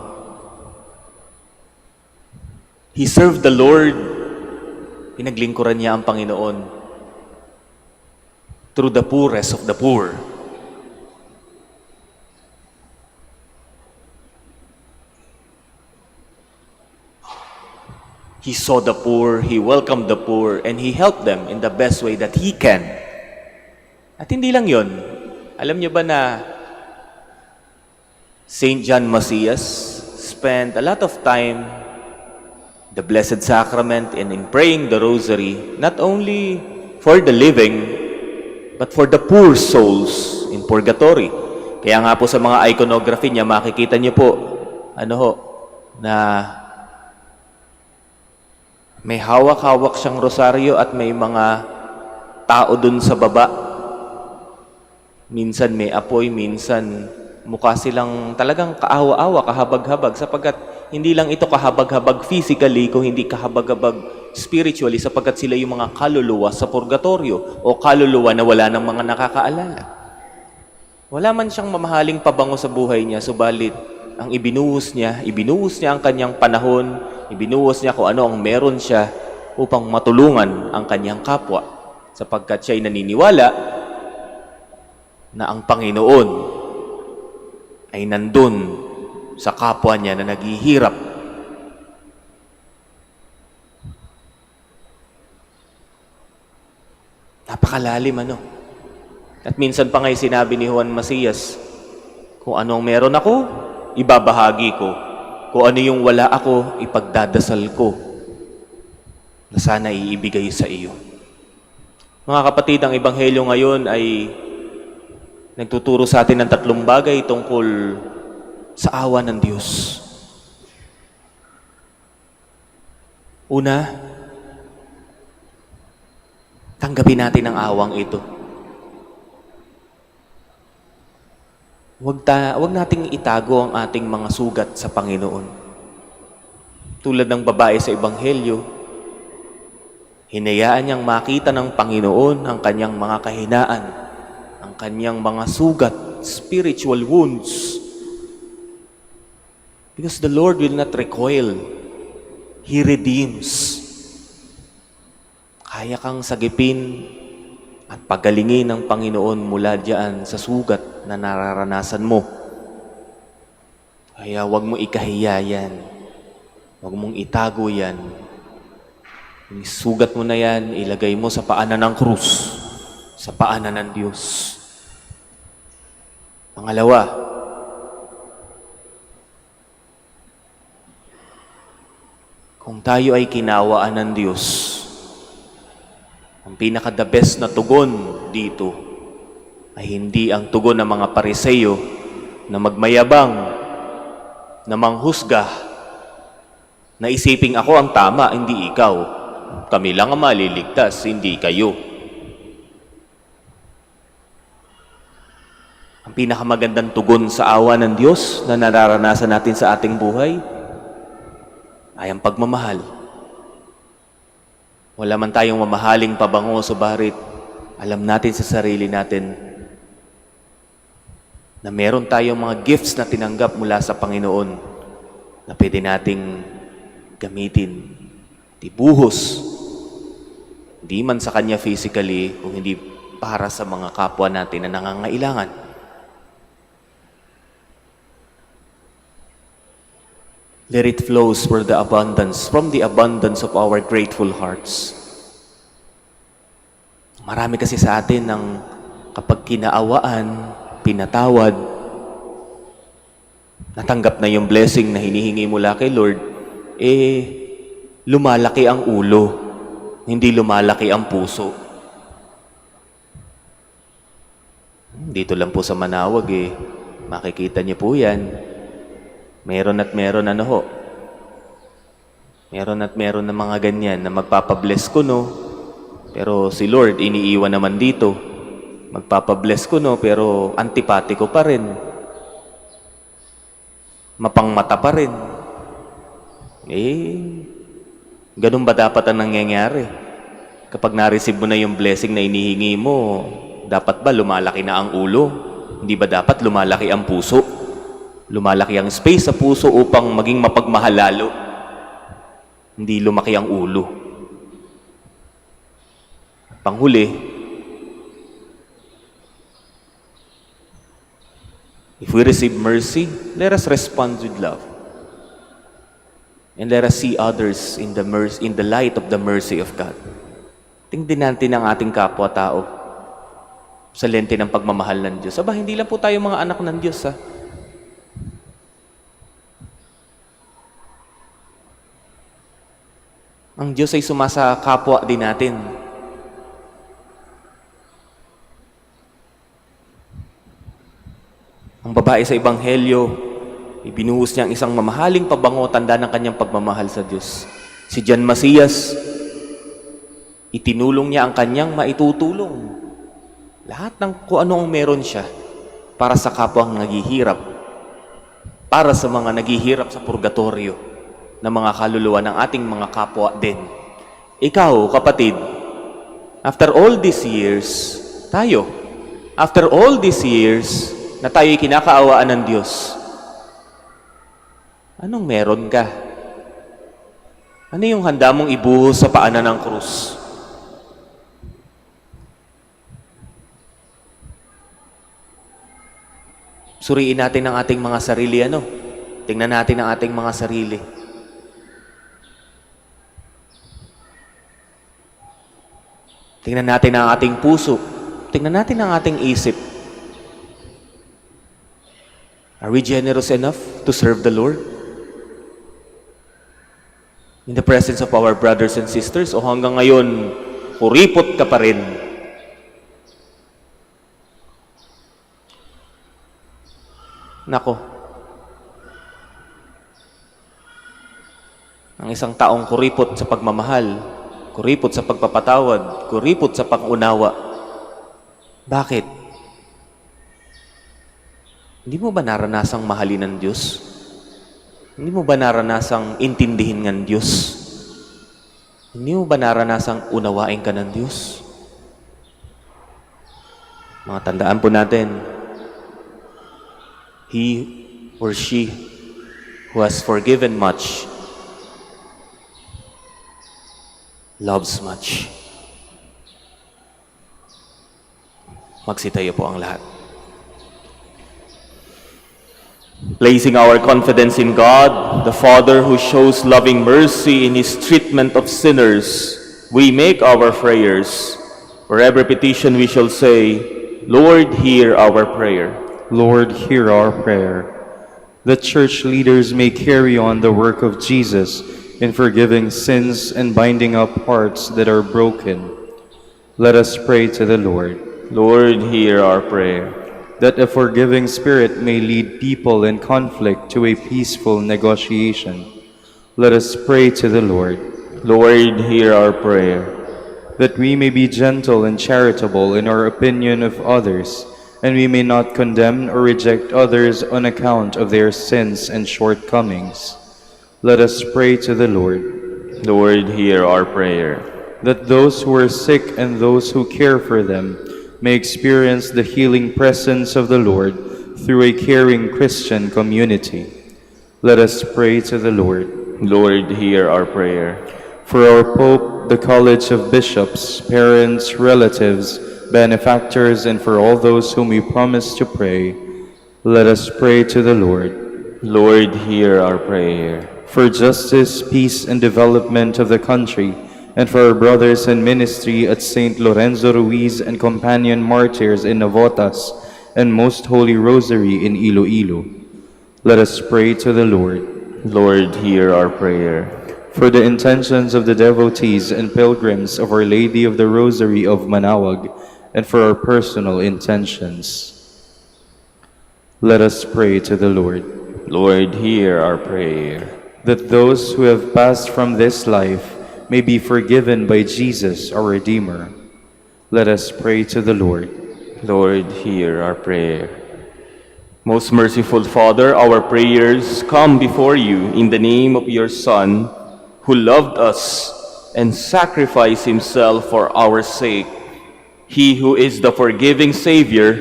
He served the Lord. Pinaglingkuran niya ang Panginoon through the poorest of the poor. He saw the poor, he welcomed the poor, and he helped them in the best way that he can. At hindi lang yon. Alam niyo ba na Saint John Macias spent a lot of time the Blessed Sacrament and in praying the rosary, not only for the living, but for the poor souls in purgatory. Kaya nga po sa mga iconography niya, makikita niyo po, na may hawak-hawak siyang rosaryo at may mga tao dun sa baba. Minsan may apoy, minsan mukha silang talagang kaawa-awa, kahabag-habag, sapagkat hindi lang ito kahabag-habag physically, kung hindi kahabag-habag spiritually, sapagkat sila yung mga kaluluwa sa purgatorio o kaluluwa na wala ng mga nakakaalala. Wala man siyang mamahaling pabango sa buhay niya, subalit ang ibinuhos niya ang kanyang panahon, ibinuhos niya kung ano ang meron siya upang matulungan ang kanyang kapwa, sapagkat siya'y naniniwala na ang Panginoon ay nandun sa kapwa niya na naghihirap. Napakalalim At minsan pa nga'y sinabi ni Juan Macias, kung anong meron ako, ibabahagi ko. Kung ano yung wala ako, ipagdadasal ko na sana iibigay sa iyo. Mga kapatid, ang Ebanghelyo ngayon ay nagtuturo sa atin ng tatlong bagay tungkol sa awa ng Diyos. Una, tanggapin natin ang awang ito. Huwag nating itago ang ating mga sugat sa Panginoon. Tulad ng babae sa Ebanghelyo, hinayaan niyang makita ng Panginoon ang kanyang mga kahinaan, ang kanyang mga sugat, spiritual wounds. Because the Lord will not recoil. He redeems. Kaya kang sagipin at pagalingin ng Panginoon mula diyan sa sugat na nararanasan mo. Kaya huwag mo ikahiya yan. Huwag mong itago yan. Yung sugat mo na yan, ilagay mo sa paanan ng krus, sa paanan ng Diyos. Pangalawa, kung tayo ay kinawaan ng Diyos, ang pinaka-the best na tugon dito ay hindi ang tugon ng mga Pariseyo na magmayabang, na manghusga, na isiping ako ang tama, hindi ikaw. Kami lang ang maliligtas, hindi kayo. Ang pinakamagandang tugon sa awa ng Diyos na nararanasan natin sa ating buhay ay ang pagmamahal. Wala man tayong mamahaling pabango, subalit alam natin sa sarili natin na meron tayong mga gifts na tinanggap mula sa Panginoon na pwede nating gamitin, ibuhos, hindi man sa Kanya physically, kung hindi para sa mga kapwa natin na nangangailangan. Let it flows from the abundance of our grateful hearts. Marami kasi sa atin ng kapag kinaawaan, pinatawad, natanggap na yung blessing na hinihingi mula kay Lord, lumalaki ang ulo, hindi lumalaki ang puso. Dito lang po sa Manaoag makikita niyo po yan. Meron at meron Meron na mga ganyan na magpapabless ko, no? Pero si Lord, iniiwan naman dito. Magpapabless ko, no? Pero antipatiko pa rin. Mapangmata pa rin. Ganun ba dapat ang nangyayari? Kapag na-receive mo na yung blessing na inihingi mo, dapat ba lumalaki na ang ulo? Hindi ba dapat lumalaki ang puso? Lumalaki ang space sa puso upang maging mapagmahal lalo. Hindi lumaki ang ulo. Panghuli, if we receive mercy, let us respond with love. And let us see others in the light of the mercy of God. Tingnan natin ang ating kapwa-tao sa lente ng pagmamahal ng Diyos. Aba, hindi lang po tayo mga anak ng Diyos, ha? Ang Diyos ay sumasa kapwa din natin. Ang babae sa Ebanghelyo, ibinuhos niya ang isang mamahaling pabango, tanda ng kanyang pagmamahal sa Diyos. Si Macias, itinulong niya ang kanyang maitutulong. Lahat ng kung ano ang meron siya para sa kapwang naghihirap, para sa mga naghihirap sa purgatorio, na mga kaluluwa ng ating mga kapwa din. Ikaw, kapatid, after all these years na tayo'y kinakaawaan ng Diyos, anong meron ka? Ano yung handa mong ibuhos sa paanan ng krus? Suriin natin ang ating mga sarili, Tingnan natin ang ating mga sarili. Tingnan natin ang ating puso. Tingnan natin ang ating isip. Are we generous enough to serve the Lord? In the presence of our brothers and sisters, o hanggang ngayon, kuripot ka pa rin? Nako. Ang isang taong kuripot sa pagmamahal, kuripot sa pagpapatawad, kuripot sa pag-unawa. Bakit? Hindi mo ba naranasang mahalin ng Diyos? Hindi mo ba naranasang intindihin ng Diyos? Hindi mo ba naranasang unawain ka ng Diyos? Mga tandaan po natin, he or she who has forgiven much loves much. Magsitayo po ang lahat. Placing our confidence in God, the Father who shows loving mercy in His treatment of sinners, we make our prayers. For every petition we shall say, Lord, hear our prayer. Lord, hear our prayer. The church leaders may carry on the work of Jesus in forgiving sins and binding up hearts that are broken. Let us pray to the Lord. Lord, hear our prayer. That a forgiving spirit may lead people in conflict to a peaceful negotiation. Let us pray to the Lord. Lord, hear our prayer. That we may be gentle and charitable in our opinion of others, and we may not condemn or reject others on account of their sins and shortcomings. Let us pray to the Lord. Lord, hear our prayer. that those who are sick and those who care for them may experience the healing presence of the Lord through a caring Christian community. Let us pray to the Lord. Lord, hear our prayer. For our Pope, the College of Bishops, parents, relatives, benefactors, and for all those whom we promise to pray, let us pray to the Lord. Lord, hear our prayer. For justice, peace, and development of the country, and for our brothers in ministry at St. Lorenzo Ruiz and Companion Martyrs in Navotas, and Most Holy Rosary in Iloilo, let us pray to the Lord. Lord, hear our prayer. For the intentions of the devotees and pilgrims of Our Lady of the Rosary of Manaoag, and for our personal intentions, let us pray to the Lord. Lord, hear our prayer. That those who have passed from this life may be forgiven by Jesus, our Redeemer, let us pray to the Lord. Lord, hear our prayer. Most merciful Father, our prayers come before you in the name of your Son, who loved us and sacrificed himself for our sake. He who is the forgiving Savior,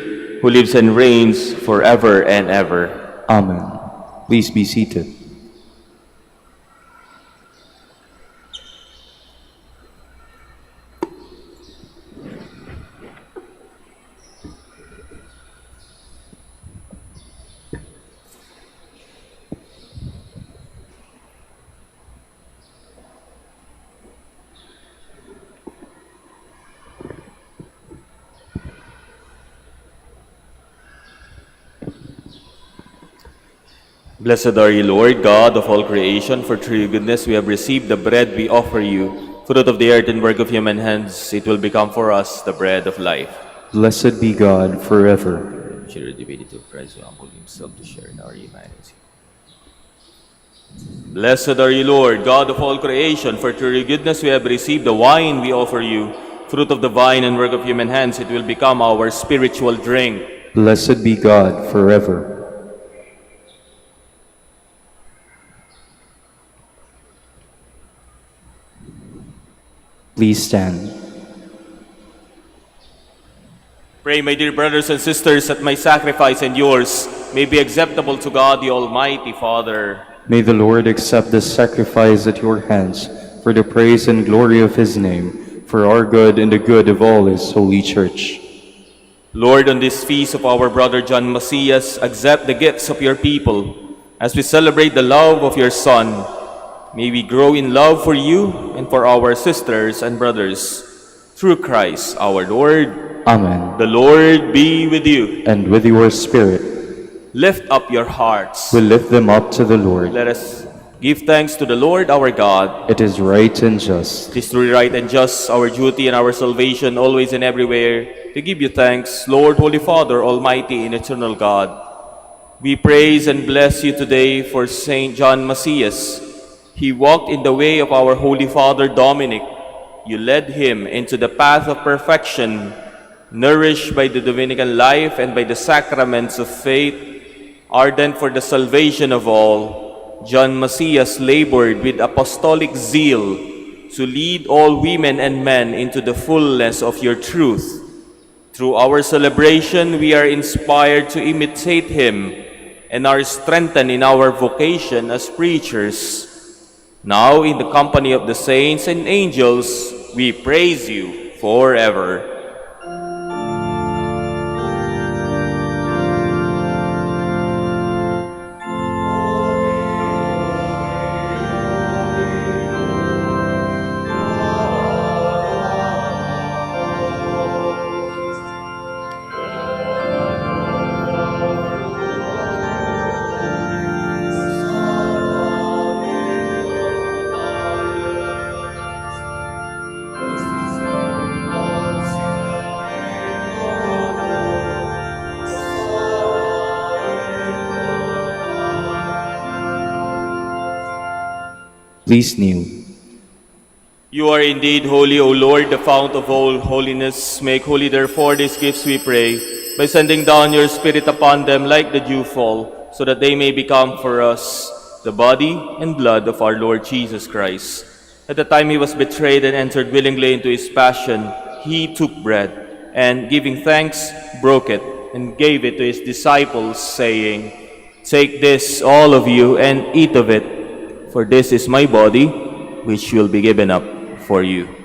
who lives and reigns forever and ever. Amen. Please be seated. Blessed are you, Lord, God of all creation, for through your goodness we have received the bread we offer you. Fruit of the earth and work of human hands, it will become for us the bread of life. Blessed be God forever. Share the divinity of Christ, who humbled himself to share in our humanity. Blessed are you, Lord, God of all creation, for through your goodness we have received the wine we offer you. Fruit of the vine and work of human hands, it will become our spiritual drink. Blessed be God forever. Please stand. Pray, my dear brothers and sisters, that my sacrifice and yours may be acceptable to God, the Almighty Father. May the Lord accept this sacrifice at your hands for the praise and glory of his name, for our good and the good of all his holy church. Lord, on this feast of our brother John Macias, accept the gifts of your people as we celebrate the love of your Son. May we grow in love for you and for our sisters and brothers. Through Christ our Lord. Amen. The Lord be with you. And with your spirit. Lift up your hearts. We lift them up to the Lord. Let us give thanks to the Lord our God. It is right and just. It is truly right and just, our duty and our salvation, always and everywhere, to give you thanks, Lord, Holy Father, Almighty and Eternal God. We praise and bless you today for Saint John Macias. He walked in the way of our Holy Father Dominic. You led him into the path of perfection, nourished by the Dominican life and by the sacraments of faith, ardent for the salvation of all. John Macias labored with apostolic zeal to lead all women and men into the fullness of your truth. Through our celebration, we are inspired to imitate him and are strengthened in our vocation as preachers. Now, in the company of the saints and angels, we praise you forever. Please kneel. You are indeed holy, O Lord, the fount of all holiness. Make holy, therefore, these gifts, we pray, by sending down your Spirit upon them like the dewfall, so that they may become for us the body and blood of our Lord Jesus Christ. At the time he was betrayed and entered willingly into his passion, he took bread, and giving thanks, broke it, and gave it to his disciples, saying, "Take this, all of you, and eat of it, for this is my body, which will be given up for you."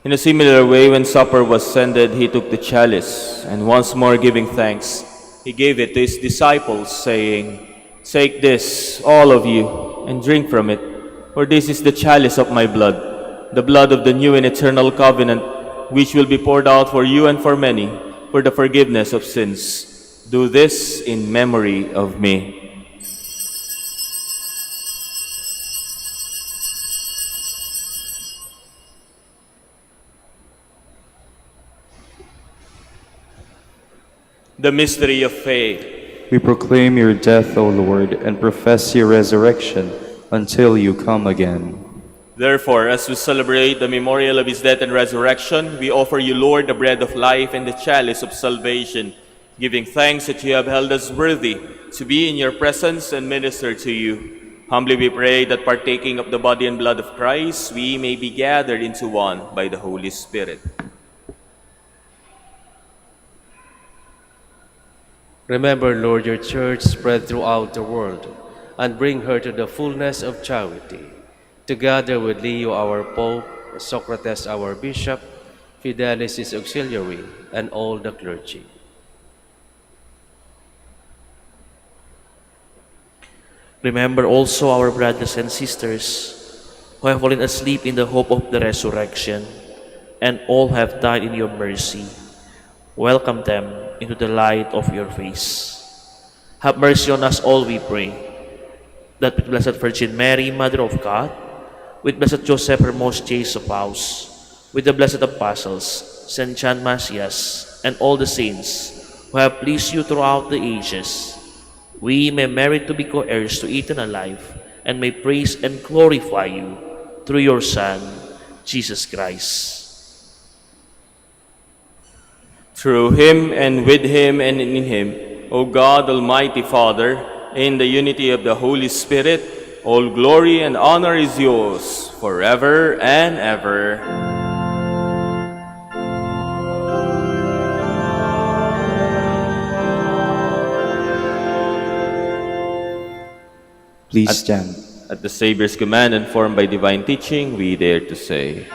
In a similar way, when supper was ended, he took the chalice, and once more giving thanks, he gave it to his disciples, saying, "Take this, all of you, and drink from it, for this is the chalice of my blood, the blood of the new and eternal covenant, which will be poured out for you and for many, for the forgiveness of sins. Do this in memory of me." The mystery of faith. We proclaim your death, O Lord, and profess your resurrection until you come again. Therefore, as we celebrate the memorial of his death and resurrection, we offer you, Lord, the bread of life and the chalice of salvation, giving thanks that you have held us worthy to be in your presence and minister to you. Humbly we pray that partaking of the body and blood of Christ, we may be gathered into one by the Holy Spirit. Remember, Lord, your church spread throughout the world, and bring her to the fullness of charity, together with Leo, our Pope, Socrates, our Bishop, Fidelis, his auxiliary, and all the clergy. Remember also our brothers and sisters who have fallen asleep in the hope of the resurrection, and all have died in your mercy. Welcome them into the light of your face. Have mercy on us all, we pray, that with Blessed Virgin Mary, Mother of God, with Blessed Joseph, her most chaste spouse, with the blessed apostles, Saint John Macias, and all the saints who have pleased you throughout the ages, we may merit to be co-heirs to eternal life, and may praise and glorify you through your Son, Jesus Christ. Through him, and with him, and in him, O God, Almighty Father, in the unity of the Holy Spirit, all glory and honor is yours forever and ever. Please stand. At the Savior's command and formed by divine teaching, we dare to say,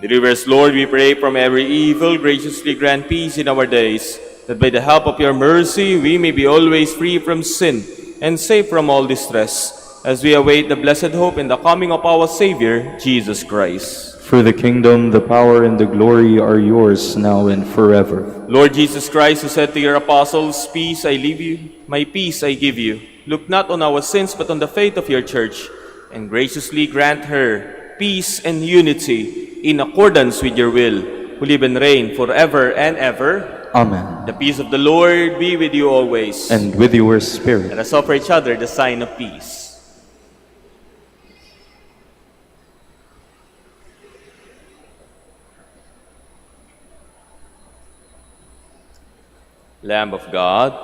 Deliver us, Lord, we pray, from every evil. Graciously grant peace in our days, that by the help of your mercy we may be always free from sin and safe from all distress, as we await the blessed hope and the coming of our Savior, Jesus Christ. For the kingdom, the power, and the glory are yours now and forever. Lord Jesus Christ, who said to your apostles, "Peace I leave you, my peace I give you," look not on our sins but on the faith of your church, and graciously grant her peace and unity in accordance with your will, who live and reign forever and ever. Amen. The peace of the Lord be with you always. And with your spirit. Let us offer each other the sign of peace. Lamb of God,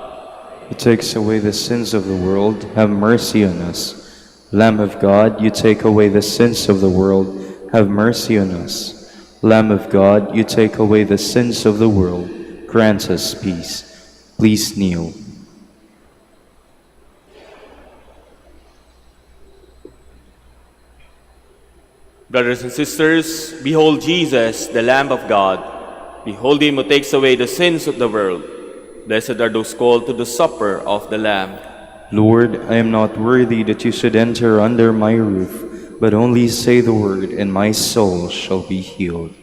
who takes away the sins of the world, have mercy on us. Lamb of God, you take away the sins of the world, have mercy on us. Lamb of God, you take away the sins of the world, grant us peace. Please kneel. Brothers and sisters, behold Jesus, the Lamb of God. Behold him who takes away the sins of the world. Blessed are those called to the supper of the Lamb. Lord, I am not worthy that you should enter under my roof, but only say the word, and my soul shall be healed.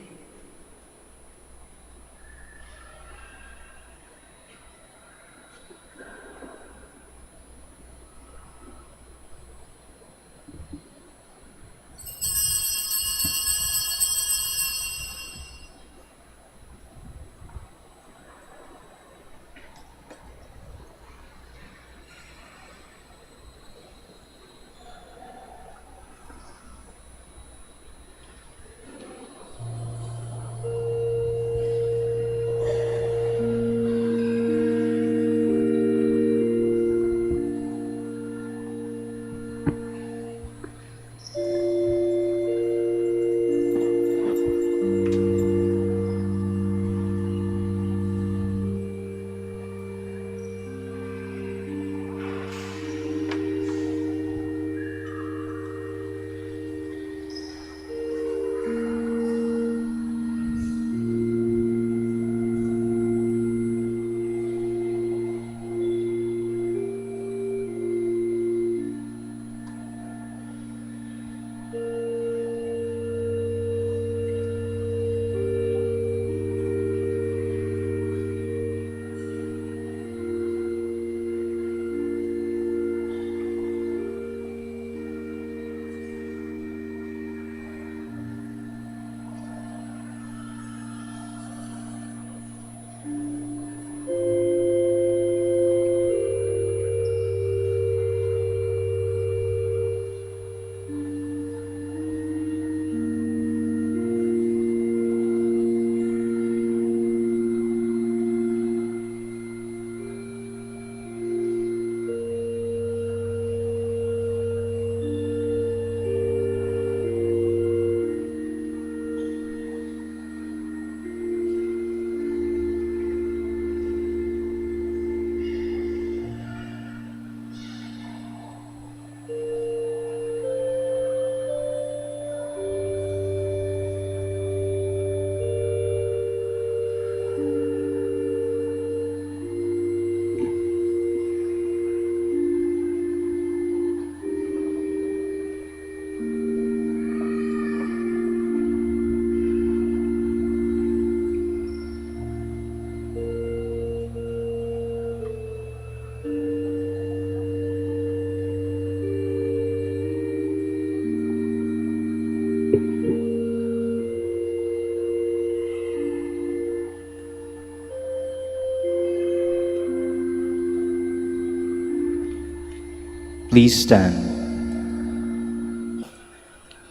Please stand.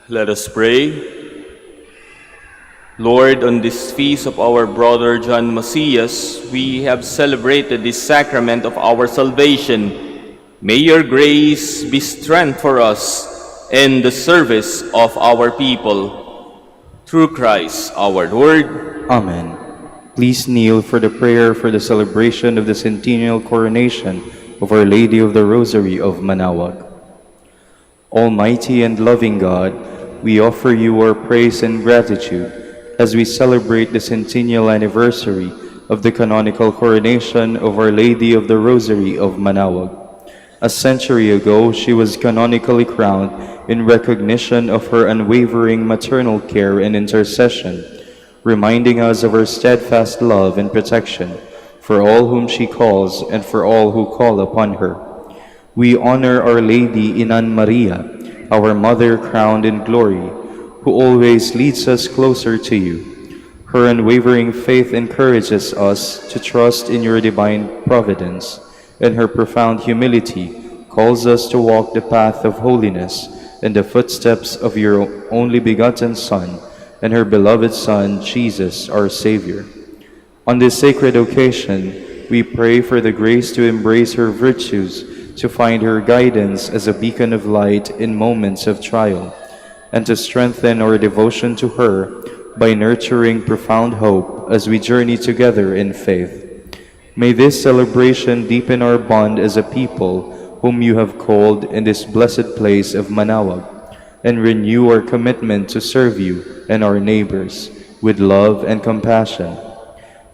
Let us pray. Lord, on this feast of our brother John Macias, we have celebrated this sacrament of our salvation. May your grace be strength for us in the service of our people. Through Christ our Lord. Amen. Please kneel for the prayer for the celebration of the centennial coronation of Our Lady of the Rosary of Manaoag. Almighty and loving God, we offer you our praise and gratitude as we celebrate the centennial anniversary of the canonical coronation of Our Lady of the Rosary of Manaoag. A century ago, she was canonically crowned in recognition of her unwavering maternal care and intercession, reminding us of her steadfast love and protection for all whom she calls and for all who call upon her. We honor Our Lady Inan Maria, our Mother crowned in glory, who always leads us closer to you. Her unwavering faith encourages us to trust in your divine providence, and her profound humility calls us to walk the path of holiness in the footsteps of your only begotten Son and her beloved Son, Jesus, our Savior. On this sacred occasion, we pray for the grace to embrace her virtues, to find her guidance as a beacon of light in moments of trial, and to strengthen our devotion to her by nurturing profound hope as we journey together in faith. May this celebration deepen our bond as a people whom you have called in this blessed place of Manaoag, and renew our commitment to serve you and our neighbors with love and compassion.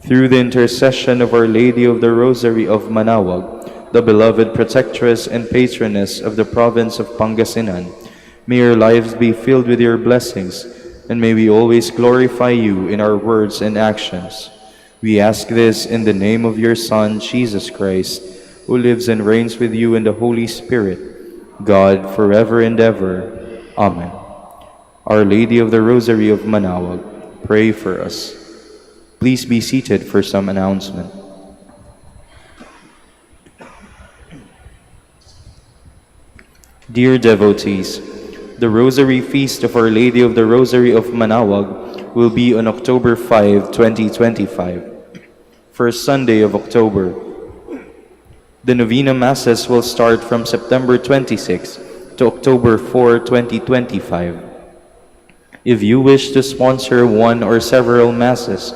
Through the intercession of Our Lady of the Rosary of Manaoag, the beloved protectress and patroness of the province of Pangasinan, may our lives be filled with your blessings, and may we always glorify you in our words and actions. We ask this in the name of your Son, Jesus Christ, who lives and reigns with you in the Holy Spirit, God, forever and ever. Amen. Our Lady of the Rosary of Manaoag, pray for us. Please be seated for some announcement. Dear devotees, the Rosary Feast of Our Lady of the Rosary of Manaoag will be on October 5, 2025, first Sunday of October. The Novena Masses will start from September 26 to October 4, 2025. If you wish to sponsor one or several Masses,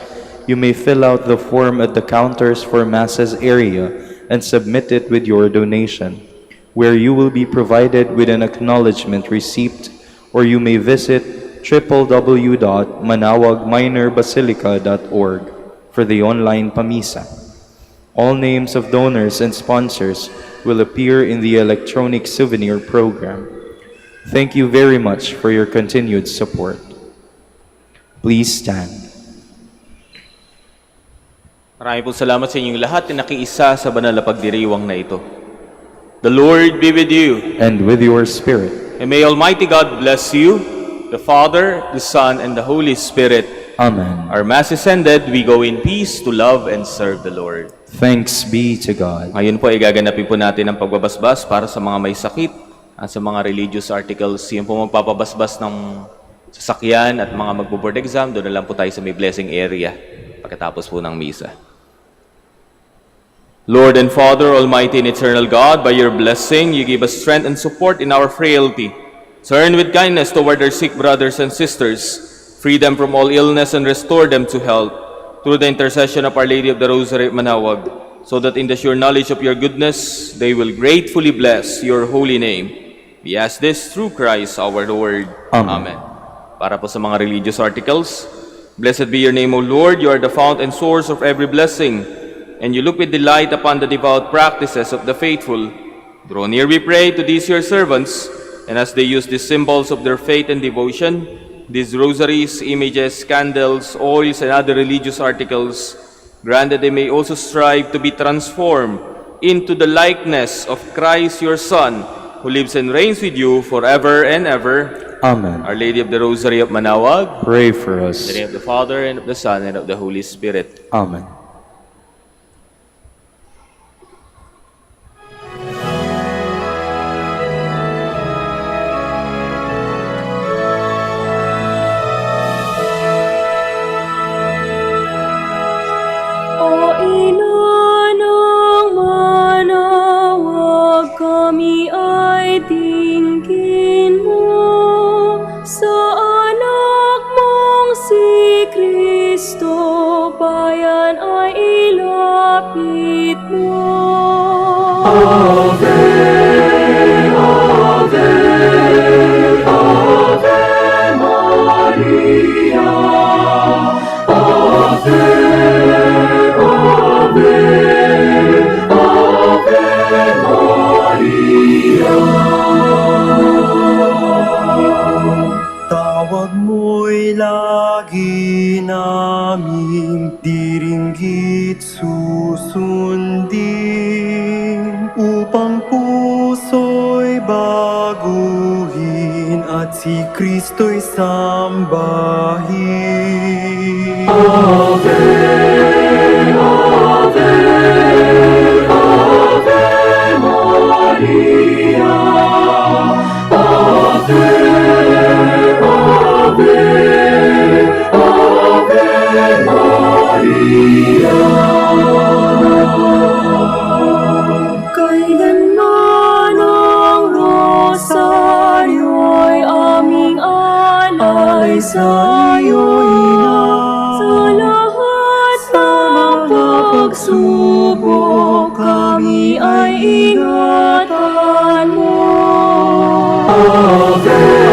you may fill out the form at the counters for Masses area and submit it with your donation, where you will be provided with an acknowledgement receipt, or you may visit www.manaoagminorbasilica.org for the online Pamisa. All names of donors and sponsors will appear in the electronic souvenir program. Thank you very much for your continued support. Please stand. Maraming po salamat sa inyong lahat na nakiisa sa banal na pagdiriwang na ito. The Lord be with you. And with your spirit. And may Almighty God bless you, the Father, the Son, and the Holy Spirit. Amen. Our Mass is ended. We go in peace to love and serve the Lord. Thanks be to God. Ngayon po ay gaganapin po natin ang pagbabasbas para sa mga may sakit at sa mga religious articles. Yung po magpapabasbas ng sasakyan at mga magbo-board exam, doon na lang po tayo sa may blessing area pagkatapos po ng misa. Lord and Father, Almighty and Eternal God, by your blessing, you give us strength and support in our frailty. Turn with kindness toward our sick brothers and sisters. Free them from all illness and restore them to health. Through the intercession of Our Lady of the Rosary of Manaoag, so that in the sure knowledge of your goodness, they will gratefully bless your holy name. We ask this through Christ our Lord. Amen. Para po sa mga religious articles, blessed be your name, O Lord. You are the fount and source of every blessing, and you look with delight upon the devout practices of the faithful. Draw near, we pray, to these your servants, and as they use these symbols of their faith and devotion, these rosaries, images, candles, oils, and other religious articles, grant that they may also strive to be transformed into the likeness of Christ your Son, who lives and reigns with you forever and ever. Amen. Our Lady of the Rosary of Manaoag, Pray for us. in the name of the Father, and of the Son, and of the Holy Spirit. Amen. O inanang manawag, kami ay tingin mo sa anak mong si Kristo, bayan ay ilapit mo. Ave, Ave, Ave Maria, Ave, Ave, Ave Maria. Tawag mo'y lagi naming diringgit susundin, upang puso'y baguhin at si Kristo'y sambahin. Ave, Ave, Ave Maria, Ave, Ave, Ave Maria. rosaryo'y aming alay sa iyo, Ina. Sa lahat ng pagsubok, kami ay ingatan mo. Ave